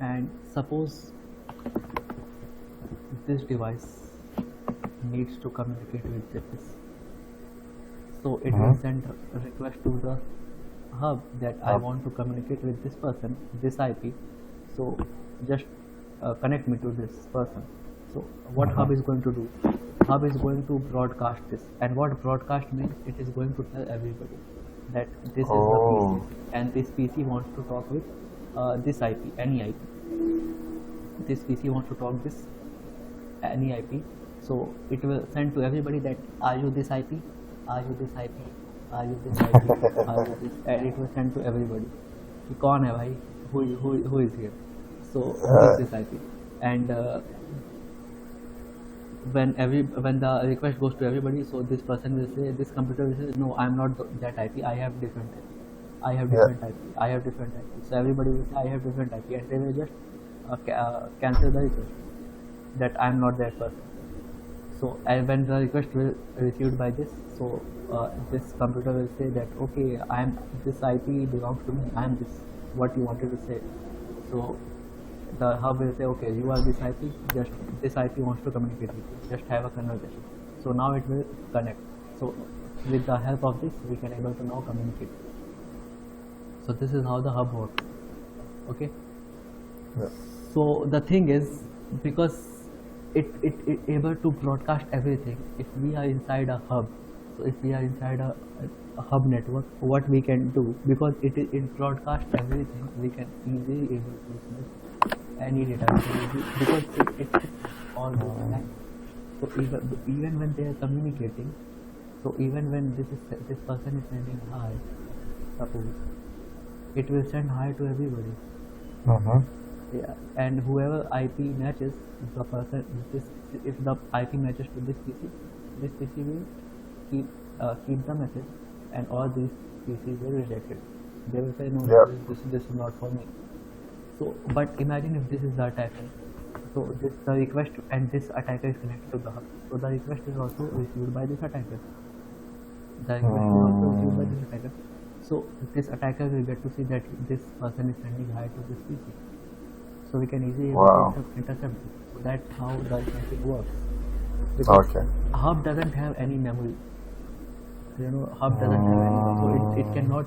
And suppose this device needs to communicate with this. So it will send a request to the hub that I want to communicate with this person, this IP. So just connect me to this person. So what hub is going to do? Hub is going to broadcast this, and what broadcast means, it is going to tell everybody that this is the PC, and this PC wants to talk with this IP, any IP. This PC wants to talk this any IP. So it will send to everybody that are you this IP, are you this IP, are you this IP, are you this, and it will send to everybody. कि कौन है भाई, who is here? So who is this IP? And when the request goes to everybody, so this person will say, this computer will say, no, I am not that IP, I have different IP, I have different IP, I have different IP. So everybody will say, I have different IP, and they will just cancel the request that I am not that person. So and when the request will received by this, so this computer will say that, okay, I am this IP belongs to me, I am this, what you wanted to say. So the hub will say, okay, you are this IP, just this IP wants to communicate with you, just have a conversation. So now it will connect. So with the help of this, we can able to now communicate. So this is how the hub works. Okay. Yeah. So the thing is, because it able to broadcast everything. If we are inside a hub, so if we are inside a hub network, what we can do, because it broadcasts everything, we can easily able to dismiss any data because it all the time. So even when they are communicating, so even when this person is sending hi, suppose it will send hi to everybody. Yeah, and whoever IP matches the person, if the IP matches to this PC will keep the message, and all these PCs will reject it. They will say, no, this is not for me. So, but imagine if this is the attacker. So the request and this attacker is connected to the hub. So the request is also received by this attacker. The request is also received by this attacker. So this attacker will get to see that this person is sending hi to this PC. So we can easily intercept it. So that's how the message works. Because hub doesn't have any memory. Hub doesn't have any, so it cannot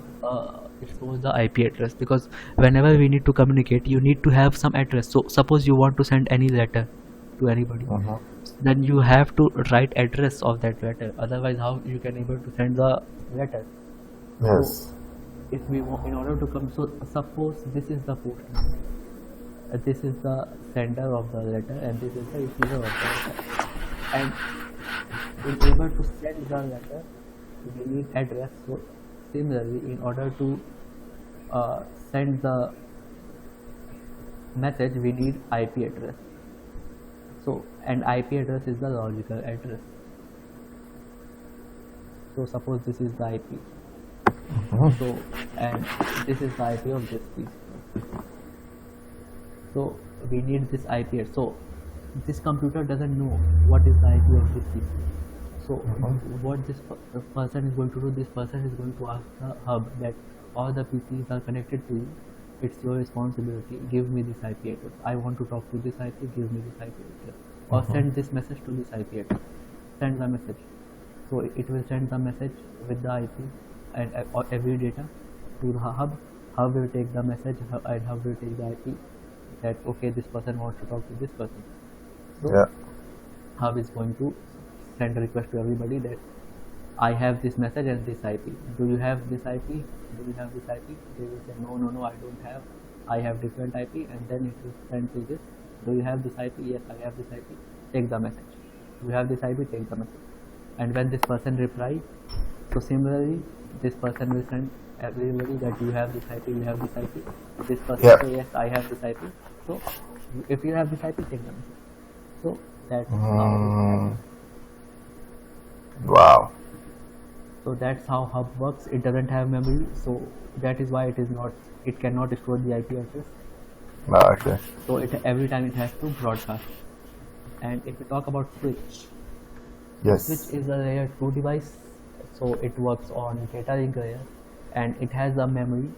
expose the IP address, because whenever we need to communicate, you need to have some address. So suppose you want to send any letter to anybody, then you have to write address of that letter. Otherwise, how you can able to send the letter? Yes. So if we want, in order to come, so suppose this is the postman. This is the sender of the letter, and this is the receiver of the letter. And in order to send the letter, we need address. So similarly, in order to send the message, we need IP address. So, and IP address is the logical address. So suppose this is the IP. So, and this is the IP of this piece. So we need this IP address. So this computer doesn't know what is the IP of this PC. So what this person is going to do, this person is going to ask the hub that all the PCs are connected to you, it's your responsibility, give me this IP address. I want to talk to this IP, give me this IP address. Or send this message to this IP address. Send the message. So it will send the message with the IP and every data to the hub. Hub will take the message and hub will take the IP that, okay, this person wants to talk to this person. So hub is going to send a request to everybody that I have this message and this IP. Do you have this IP? Do you have this IP? They will say, no, I don't have. I have different IP, and then it will send to this. Do you have this IP? Yes, I have this IP. Take the message. You have this IP, take the message. And when this person replies, so similarly, this person will send everybody that you have this IP, you have this IP. This person will say, yes, I have this IP. So if you have this IP, take the message. So that's how. Wow. So that's how hub works. It doesn't have memory, so that is why it cannot store the IP address. Okay. So every time it has to broadcast. And if we talk about switch, switch is a layer 2 device. So it works on data link layer, and it has a memory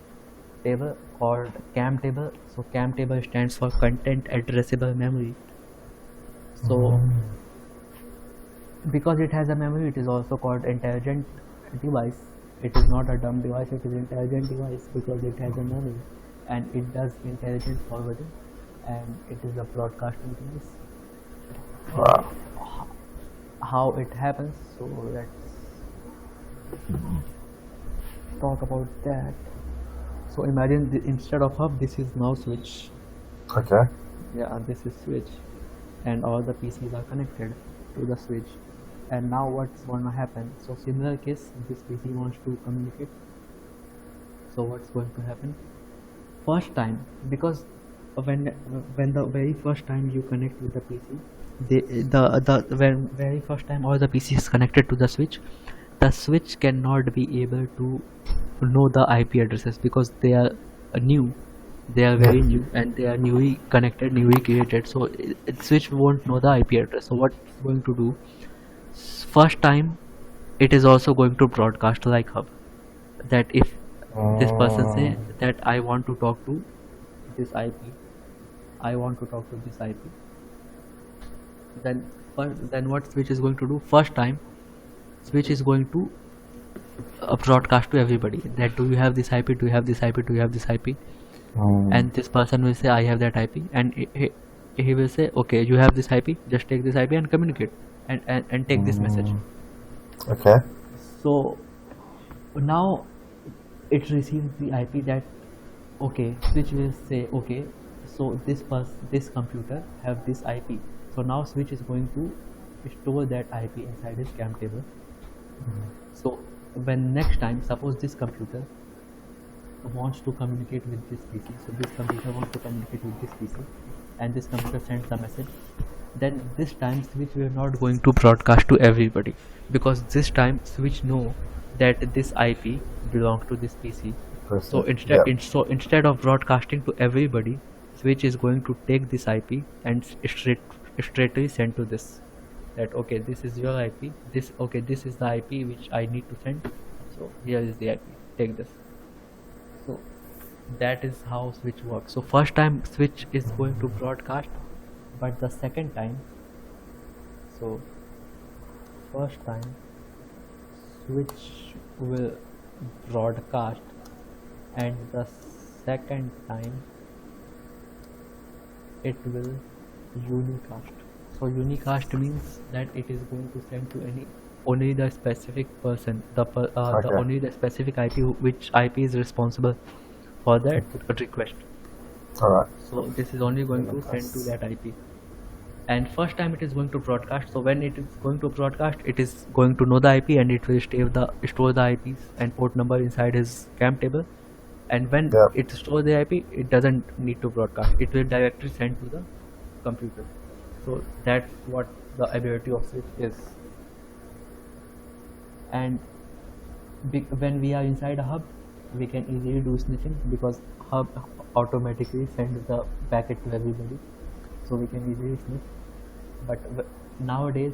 table called CAM table. So CAM table stands for content addressable memory. So because it has a memory, it is also called intelligent device, it is not a dumb device, it is an intelligent device because it has a memory and it does intelligent forwarding and it is a broadcasting device. Wow. How it happens, so let's talk about that. So imagine instead of hub, this is now switch. Okay. Yeah, this is switch and all the PCs are connected to the switch. And now what's gonna happen? So similar case, this PC wants to communicate. So what's going to happen? First time, because when the very first time you connect with the PC, the when very first time all the PC is connected to the switch cannot be able to know the IP addresses because they are new, they are very new and they are newly connected, newly created. So switch won't know the IP address. So what's going to do? First time, it is also going to broadcast like hub. That if this person say that I want to talk to this IP, I want to talk to this IP. Then what switch is going to do? First time, switch is going to broadcast to everybody that do you have this IP, do you have this IP, do you have this IP, and this person will say I have that IP, and he will say okay, you have this IP, just take this IP and communicate and take this message. Okay. So now it receives the IP that okay, switch will say okay, so this computer have this IP. So now switch is going to store that IP inside his CAM table. So when next time, suppose this computer wants to communicate with this PC, so this computer wants to communicate with this PC, and this computer sends a message, then this time switch will not going to broadcast to everybody because this time switch know that this IP belongs to this PC. So instead of broadcasting to everybody, switch is going to take this IP and straightly send to this. That okay, this is your IP. This is the IP which I need to send. So here is the IP. Take this. So that is how switch works. So first time switch is going to broadcast, but the second time, so first time switch will broadcast, and the second time it will unicast. So unicast means that it is going to send to only the specific person, the only the specific IP which IP is responsible for that request. Alright. So this is only going to send to that IP. And first time it is going to broadcast. So when it is going to broadcast, it is going to know the IP and it will store the IPs and port number inside his CAM table. And when it stores the IP, it doesn't need to broadcast. It will directly send to the computer. So that's what the ability of switch is. And when we are inside a hub, we can easily do snitching because hub automatically sends the packet to everybody. So we can easily snitch. But nowadays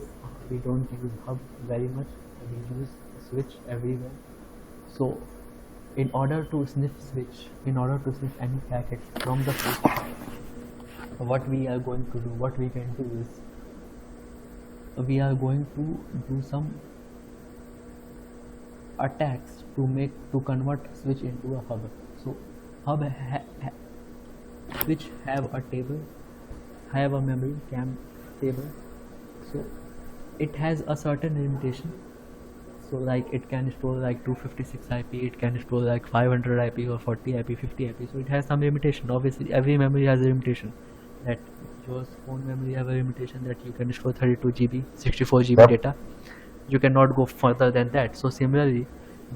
we don't use hub very much. We use switch everywhere. So in order to sniff switch, in order to sniff any packet from the switch, what we are going to do, what we can do is we are going to do some attacks to convert switch into a hub. So hub switch have a table, have a memory CAM table. So it has a certain limitation. So like it can store like 256 IP, it can store like 500 IP or 40 IP, 50 IP. So it has some limitation. Obviously every memory has a limitation. That your phone memory have a limitation that you can store 32 GB, 64 GB data. You cannot go further than that. So similarly,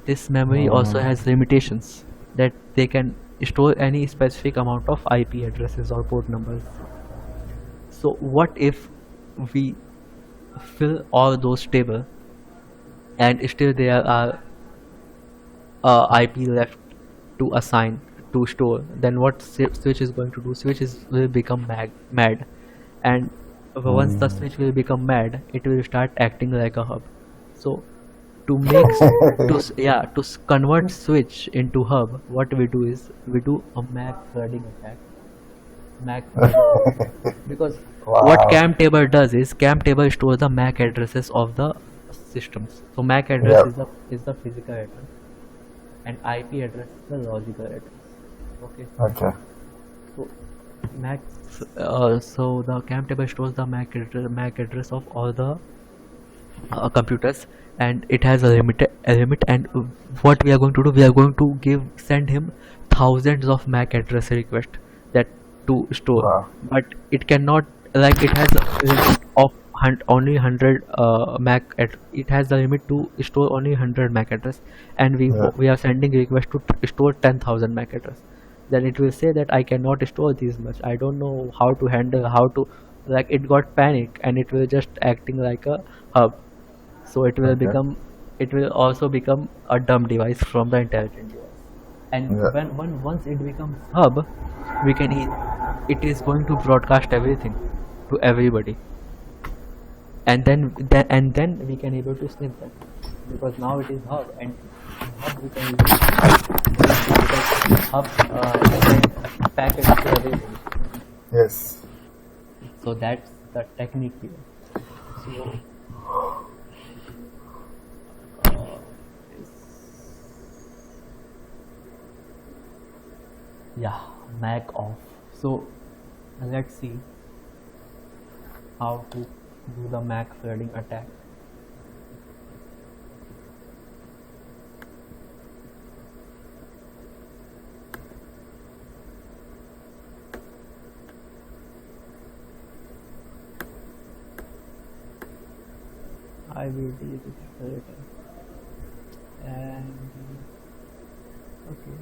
this memory also has limitations that they can store any specific amount of IP addresses or port numbers. So what if we fill all those tables and still there are IP left to assign, to store? Then what switch is going to do? Switch will become mad, and once the switch will become mad, it will start acting like a hub. So to convert switch into hub, what we do is we do a MAC flooding attack. Because what CAM table does is CAM table stores the MAC addresses of the systems. So MAC address Yep. is the physical address, and IP address is the logical address. Okay. Okay. So MAC, so the CAM table stores the MAC address of all the computers, and it has a limit. And what we are going to do, we are going to send him thousands of MAC address requests that to store, Wow. but it cannot, like, it has a limit of only 100 it has the limit to store only 100 MAC address, and Yeah. we are sending request to store 10,000 MAC address. Then it will say that I cannot store this much, I don't know how to handle, how to, like, it got panic, and it will just acting like a hub. So Okay. it will also become a dumb device from the intelligent device. And Yeah. once it becomes hub, we can it is going to broadcast everything to everybody, and then we can able to snip that, because now it is hub, and hub we can use, because hub send packets to everything. Yes. So that's the technique here. So yeah, MAC off. So let's see how to do the MAC flooding attack. I will delete it later. And okay.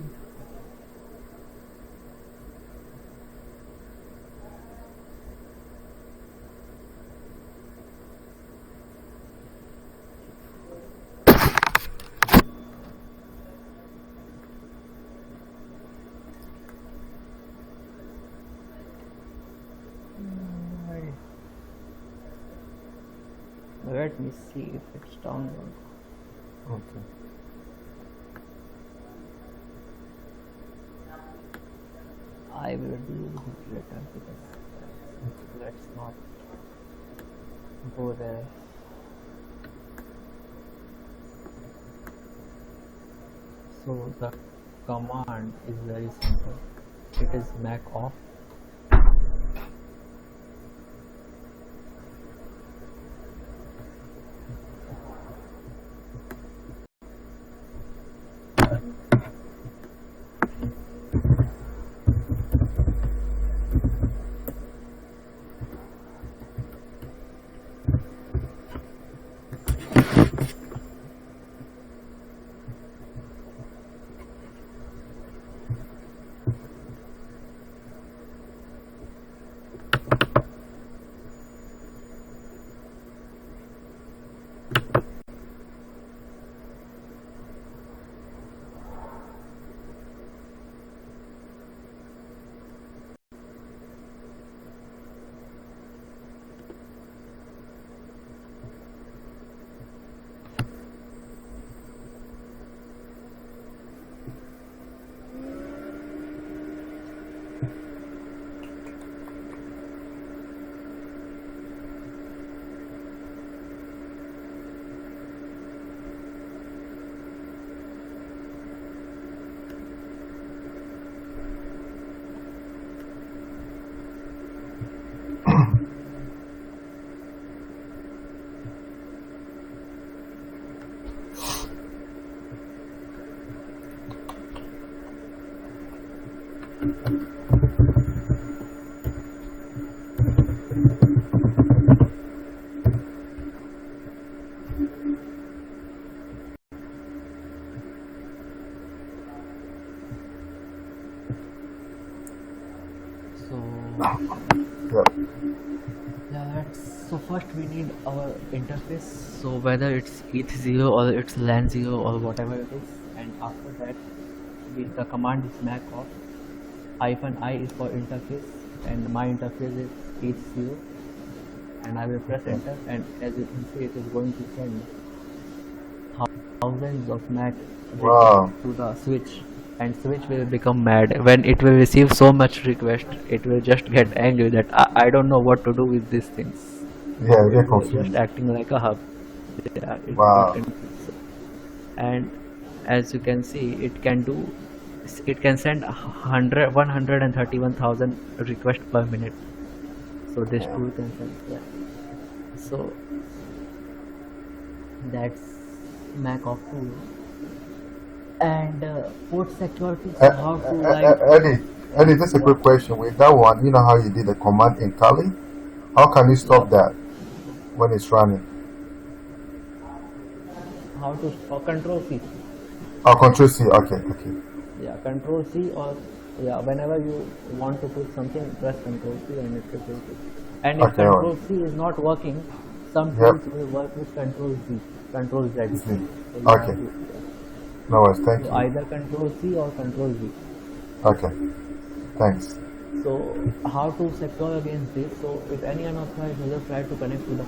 Let me see if it's download. Okay. I will do it later, because let's not go there. So the command is very simple. It is MAC off. So Yep. so first we need our interface. So whether it's ETH0 or it's LAN0 or whatever it is, and after that the command is MAC off. -I is for interface, and my interface is ETH0, and I will press enter, and as you can see, it is going to send thousands of MAC Wow. to the switch, and switch will become mad when it will receive so much request. It will just get angry that I don't know what to do with these things. Yeah, get It will just confused. acting like a hub. Yeah, it Wow. can. And as you can see, it can send 131,000 requests per minute. So this Yeah. tool can send, yeah. So that's Mac of tool. And port security, Uh, so how to like, Eddie, this is a quick question. With that one, you know how you did the command in Tally? How can you yeah, stop that when it's running? how to, for control C. Oh, Control C. Okay, okay, Yeah, control C, or yeah, whenever you want to put something, press control C and it will take it. And if okay. All right. control C is not working, some Yep. tools will work with control Z, control Z. Z. So you have Okay. to, yeah. No worries. Thank So you. either control C or control Z. Okay. Thanks. So how to secure against this? So if any unauthorized user try to connect to the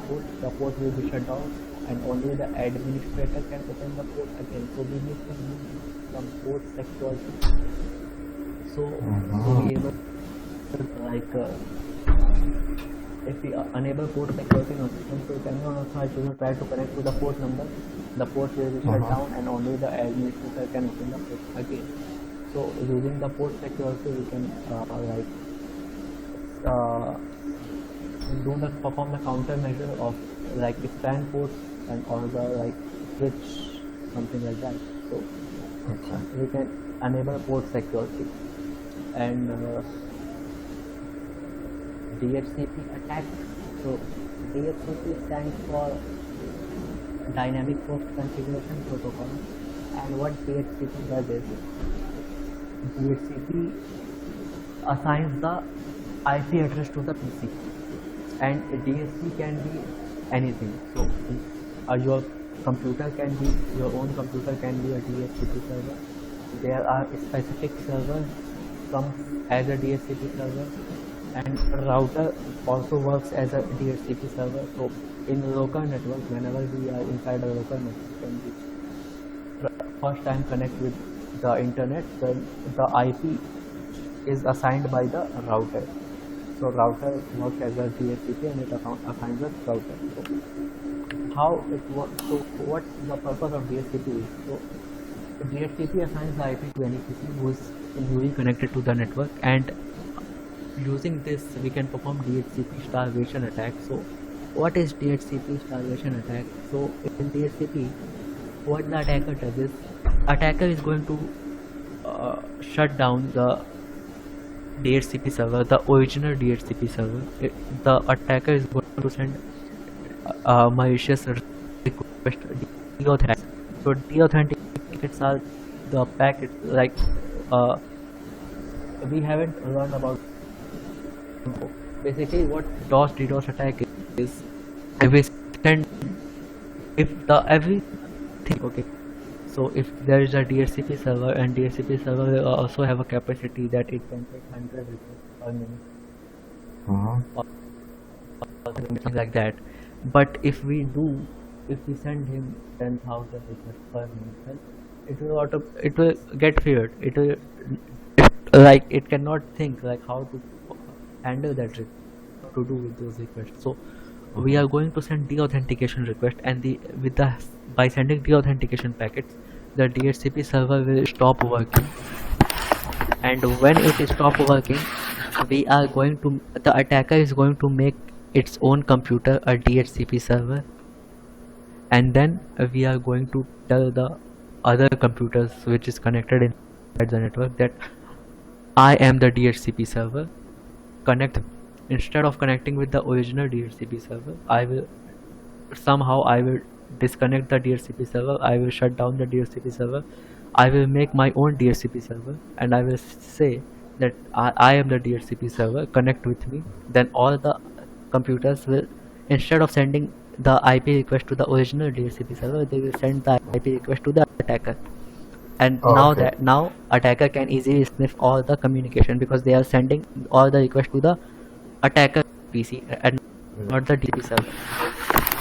port will be shut down, and only the administrator can open the port again. So we need to use some port security. So to be able to like if we enable port security in our system, so if any unauthorized user try to connect to the port number, the port will be shut down, and only the administrator can open the port again. So using the port security, we can perform the countermeasure of like span ports and or the like switch, something like that. So Okay. we can enable port security. And DHCP attack. So DHCP stands for Dynamic Host Configuration Protocol. And what DHCP does is DHCP assigns the IP address to the PC, and a DHCP can be anything. So your computer can be, your own computer can be a DHCP server. There are specific servers comes as a DHCP server, and router also works as a DHCP server. So in local network, whenever we are inside a local network and we first time connect with the internet, then the IP is assigned by the router. So router works as a DHCP and it assigns the router. So how it works? So what the purpose of DHCP is? So DHCP assigns the IP to any PC who is newly connected to the network, and using this we can perform DHCP starvation attack. So what is DHCP starvation attack? So in DHCP, what the attacker does is, attacker is going to shut down the DHCP server, the original DHCP server. The attacker is going to send malicious request, deauthenticate. So deauthenticates are the packets like we haven't learned about. Basically, what DDoS attack is, if we send, if the everything okay. So if there is a DHCP server, and DHCP server will also have a capacity that it can take 100 requests per minute or something like that. But if we send him 10,000 requests per minute, then it will get feared. It will like it cannot think like how to handle that what to do with those requests. So we are going to send deauthentication request, and by sending deauthentication packets, the DHCP server will stop working. And when it stops working, the attacker is going to make its own computer a DHCP server, and then we are going to tell the other computers which is connected inside the network that I am the DHCP server. Instead of connecting with the original DHCP server, I will disconnect the DHCP server. I will shut down the DHCP server. I will make my own DHCP server, and I will say that I am the DHCP server, connect with me. Then all the computers will, instead of sending the IP request to the original DHCP server, they will send the IP request to the attacker. And now attacker can easily sniff all the communication, because they are sending all the requests to the attacker PC and not the DHCP server.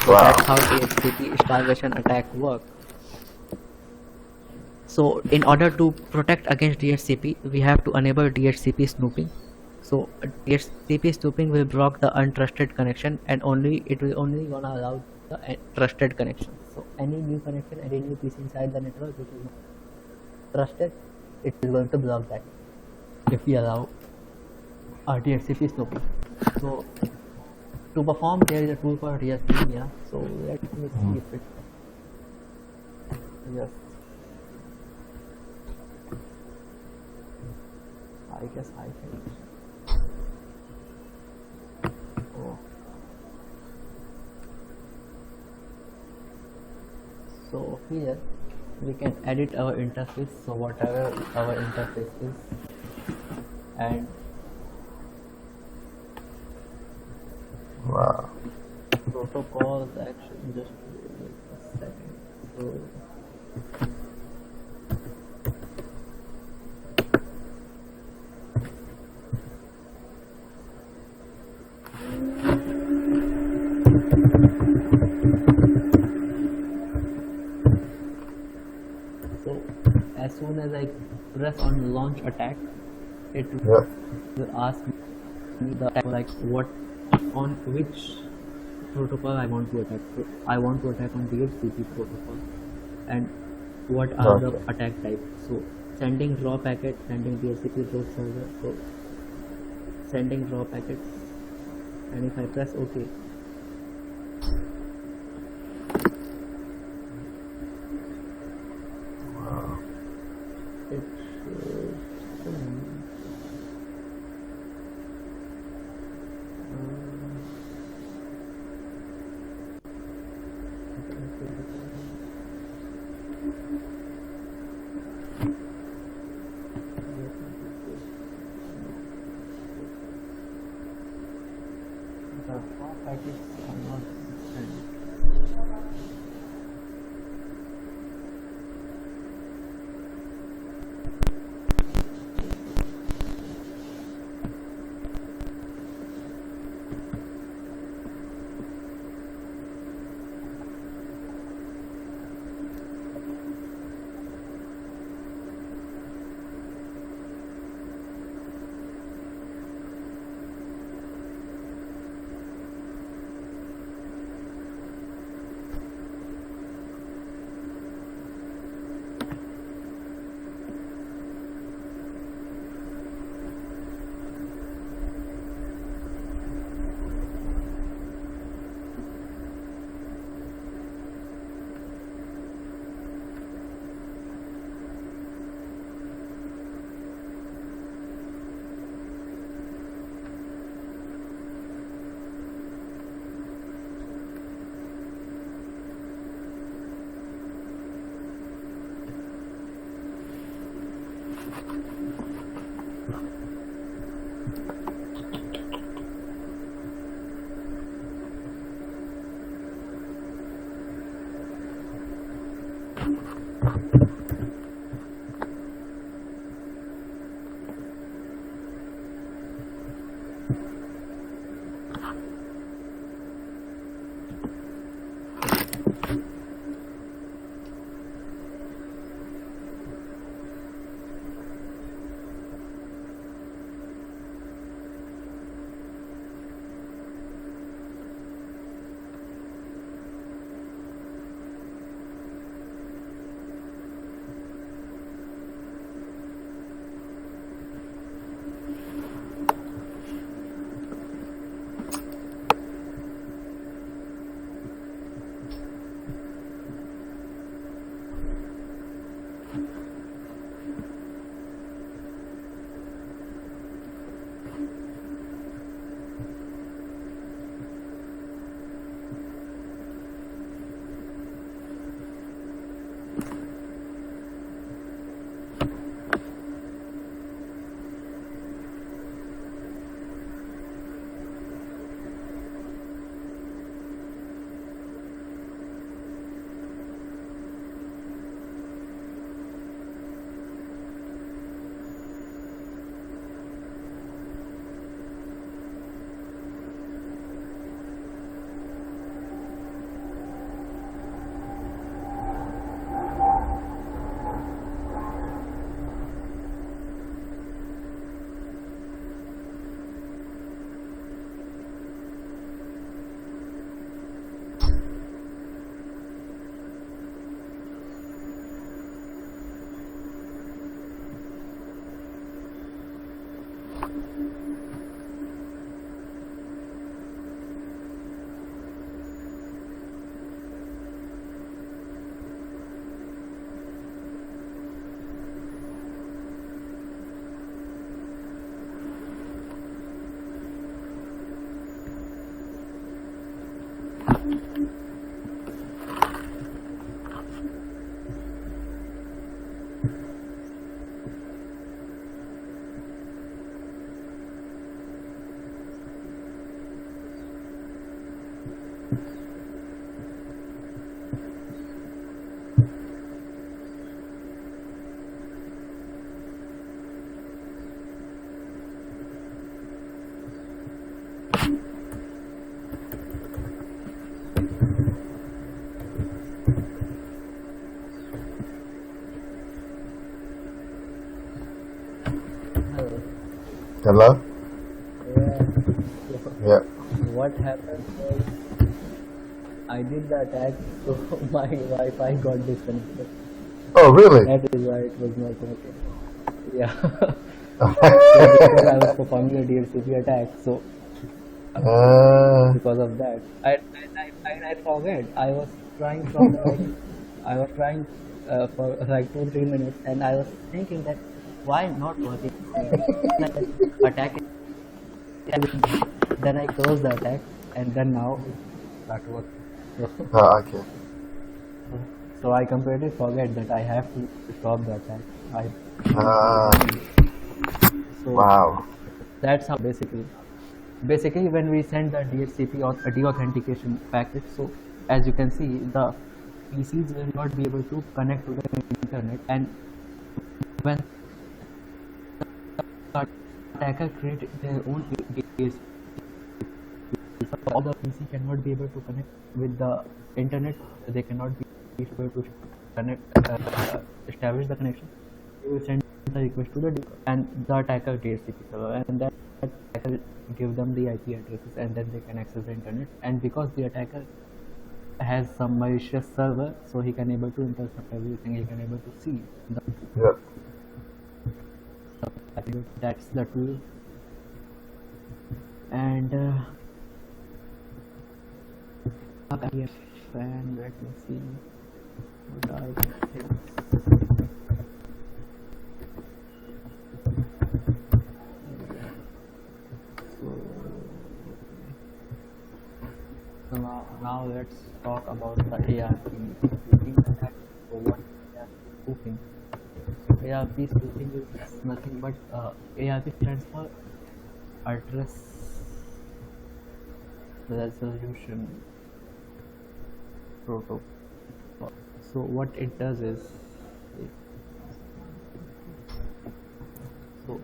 So that's how DHCP starvation attack works. So in order to protect against DHCP, we have to enable DHCP snooping. So DHCP snooping will block the untrusted connection, and it will only gonna allow the the trusted connection. So any new connection, any new PC inside the network which is not trusted, it is going to block that if we allow RDHCP snooping. So to perform, there is a tool called ReaSpring. Yeah. So let me see if it. Yes. I guess I can. Oh. So here we can edit our interface. So whatever our interface is, and Wow. protocols actually just wait a second. So as soon as I press on launch attack, it Yeah. will ask me the like what on which protocol I want to attack. So I want to attack on DHCP protocol, and what are the Okay. attack types. So sending raw packet, sending DHCP root server. So sending raw packets, and if I press OK, Wow. it should send. The raw packets are not sent. Hello. Hello? Yeah. Yeah. What happened was I did the attack, so my Wi-Fi got disconnected. Oh, really? That is why it was not working. Yeah. So because I was performing a DHCP attack, so because of that, I forget. I was trying from I was trying for like 2-3 minutes, and I was thinking that why not working? Attack. Then I closed the attack, and then now it started working. Okay. So I completely forget that I have to stop the attack. So Wow. that's how basically when we send the DHCP or a deauthentication packet, so as you can see, the PCs will not be able to connect to the internet, and when the attacker create their own DHCP, all the PC cannot be able to connect with the internet. They cannot be able to establish the connection. They will send the request to the and the attacker DHCP server, and that attacker give them the IP addresses, and then they can access the internet. And because the attacker has some malicious server, so he can able to intercept everything. He can able to see the. Yep. That's the tool. And and let me see what are the things. So now let's talk about the ARP spoofing attack. So what is ARP spoofing? ARP spoofing is nothing but ARP stands for address resolution protocol. So what it does is, so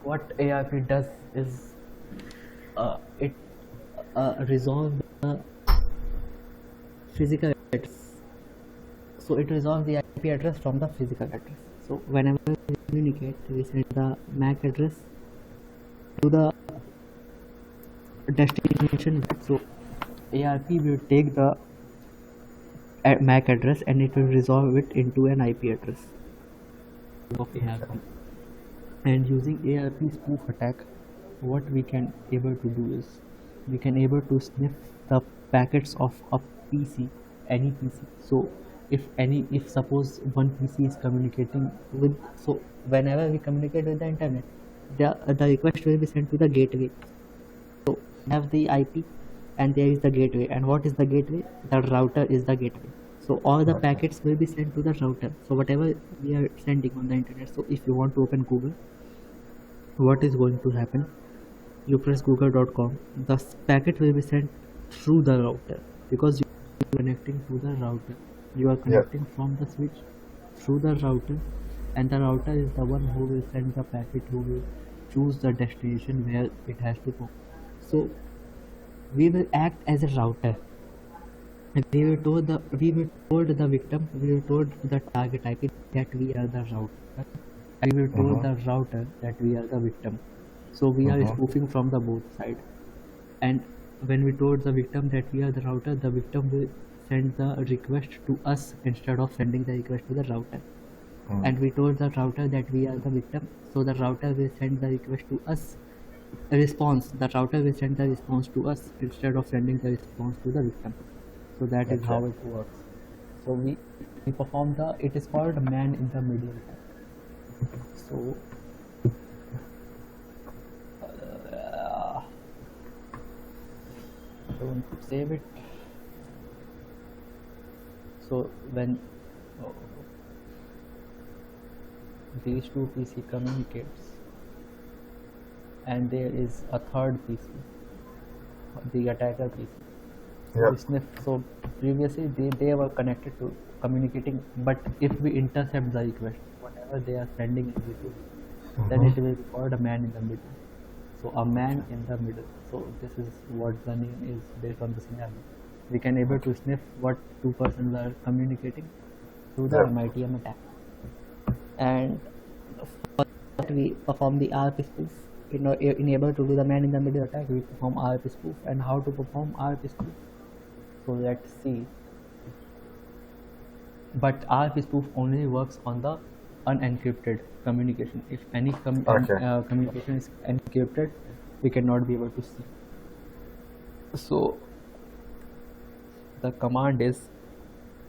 what ARP does is it resolves the physical address. So it resolves the IP address from the physical address. So whenever we communicate, we send the MAC address to the destination. So ARP will take the MAC address and it will resolve it into an IP address of ARP. And using ARP spoof attack, what we can able to do is we can able to sniff the packets of a PC, any PC. So if suppose one PC is communicating with, so whenever we communicate with the internet, the request will be sent to the gateway. So we have the IP and there is the gateway. And what is the gateway? The router is the gateway. So all the packets will be sent to the router. So whatever we are sending on the internet, so if you want to open Google, what is going to happen? You press google.com, the packet will be sent through the router, because you are connecting to the router. You are connecting from the switch through the router, and the router is the one who will send the packet, who will choose the destination where it has to go. So we will act as a router. We will told the victim, we will told the target IP that we are the router, and we will told the router that we are the victim. So we are spoofing from the both side. And when we told the victim that we are the router, the victim will send the request to us instead of sending the request to the router. And we told the router that we are the victim, so the router will send the request to us. The router will send the response to us instead of sending the response to the victim. So that is how it works. So we perform it is called man in the middle attack. So don't save it. So when these two PC communicates, and there is a third PC, the attacker PC. Yep. So previously they were connected to communicating, but if we intercept the request, whatever they are sending in between, then it will record a man in the middle. So a man in the middle. So this is what the name is based on the scenario. We can able to sniff what two persons are communicating through the Yep. MITM attack. And for that we perform the RP spoof. In able to do the man in the middle attack, we perform RP spoof. And how to perform RP spoof? So let's see. But RP spoof only works on the unencrypted communication. If any communication is encrypted, we cannot be able to see. So the command is,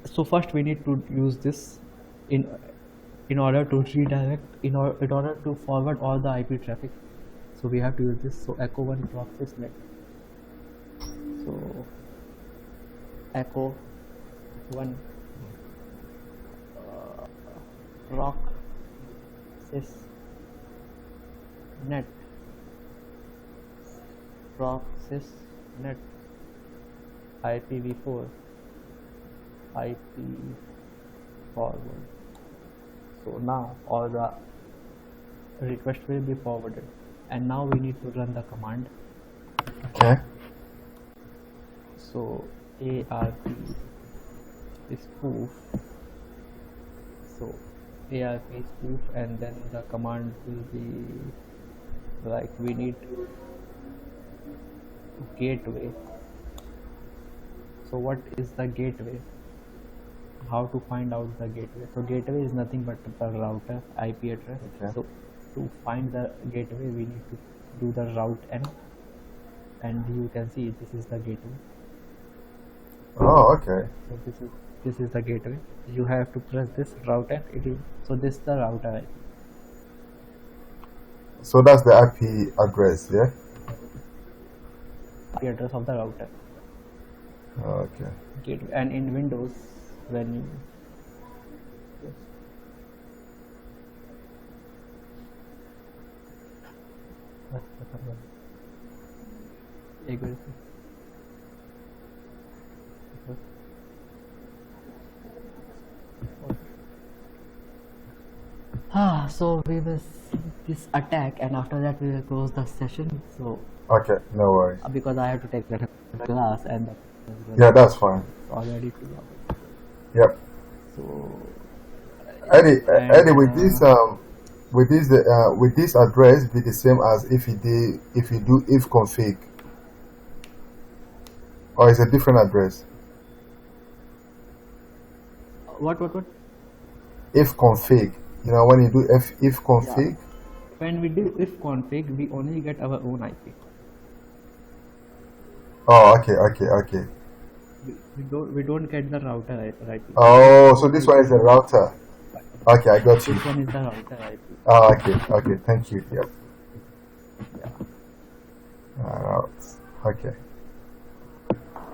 so first we need to use this in order to redirect, in order to forward all the IP traffic. So we have to use this. So echo 1 proxy net. So echo 1 proc sys net proc sys net IPv4 IP forward. So now all the request will be forwarded, and now we need to run the command. Okay. So ARP spoof. So ARP spoof, and then the command will be like, we need gateway. So what is the gateway? How to find out the gateway? So gateway is nothing but the router IP address. Okay. So to find the gateway, we need to do the route n, and you can see this is the gateway. Oh, okay. So this is the gateway. You have to press this route n. So this is the router IP. So that's the IP address, yeah? IP address of the router. Okay. Gateway. And in Windows, when you so we will see this attack, and after that we will close the session. So Okay, no worries. because I have to take the class, and Yeah, that's fine. already 2 hours. Yep. So Eddie, and, Eddie, with this address be the same as if you do if config, or is a different address? what If config, you know, when you do if config. when we do if config, we only get our own IP. Oh, okay. We don't get the router IP. Oh, so this one is the router. Okay, I got you. This one is the router IP. Oh, okay. Thank you. Yep. Yeah. Okay.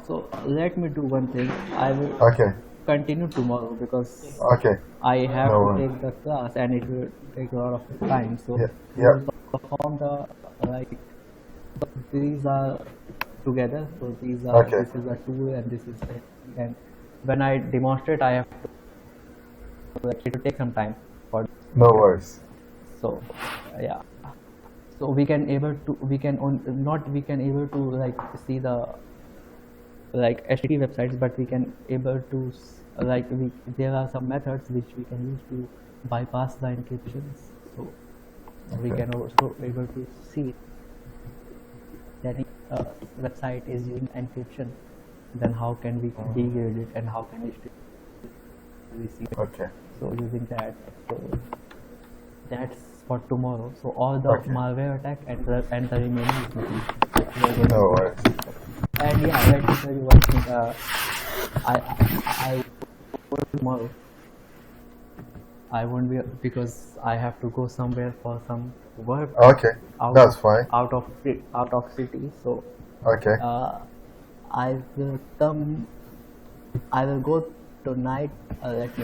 So let me do one thing. I will Okay. continue tomorrow because Okay. I have No to worries. take the class and it will take a lot of time. So Yeah. we Yeah. will perform the these are together. So these are Okay. this is a 2 and this is a, and when I demonstrate, I have to it will take some time for. No worries. So yeah. So we can able to able to like see the HTTP websites, but we can able to there are some methods which we can use to bypass the encryptions. So we can also able to see that if a website is using encryption, then how can we degrade it and how can we still receive it. Okay. So using that, so that's for tomorrow. So all the Okay. malware attack and the remaining is nothing. No worries. And yeah, let me tell you one thing. I tomorrow. I won't be because I have to go somewhere for some work. Okay. That's fine. Out of city. So Okay. I will come. I will go tonight. Let me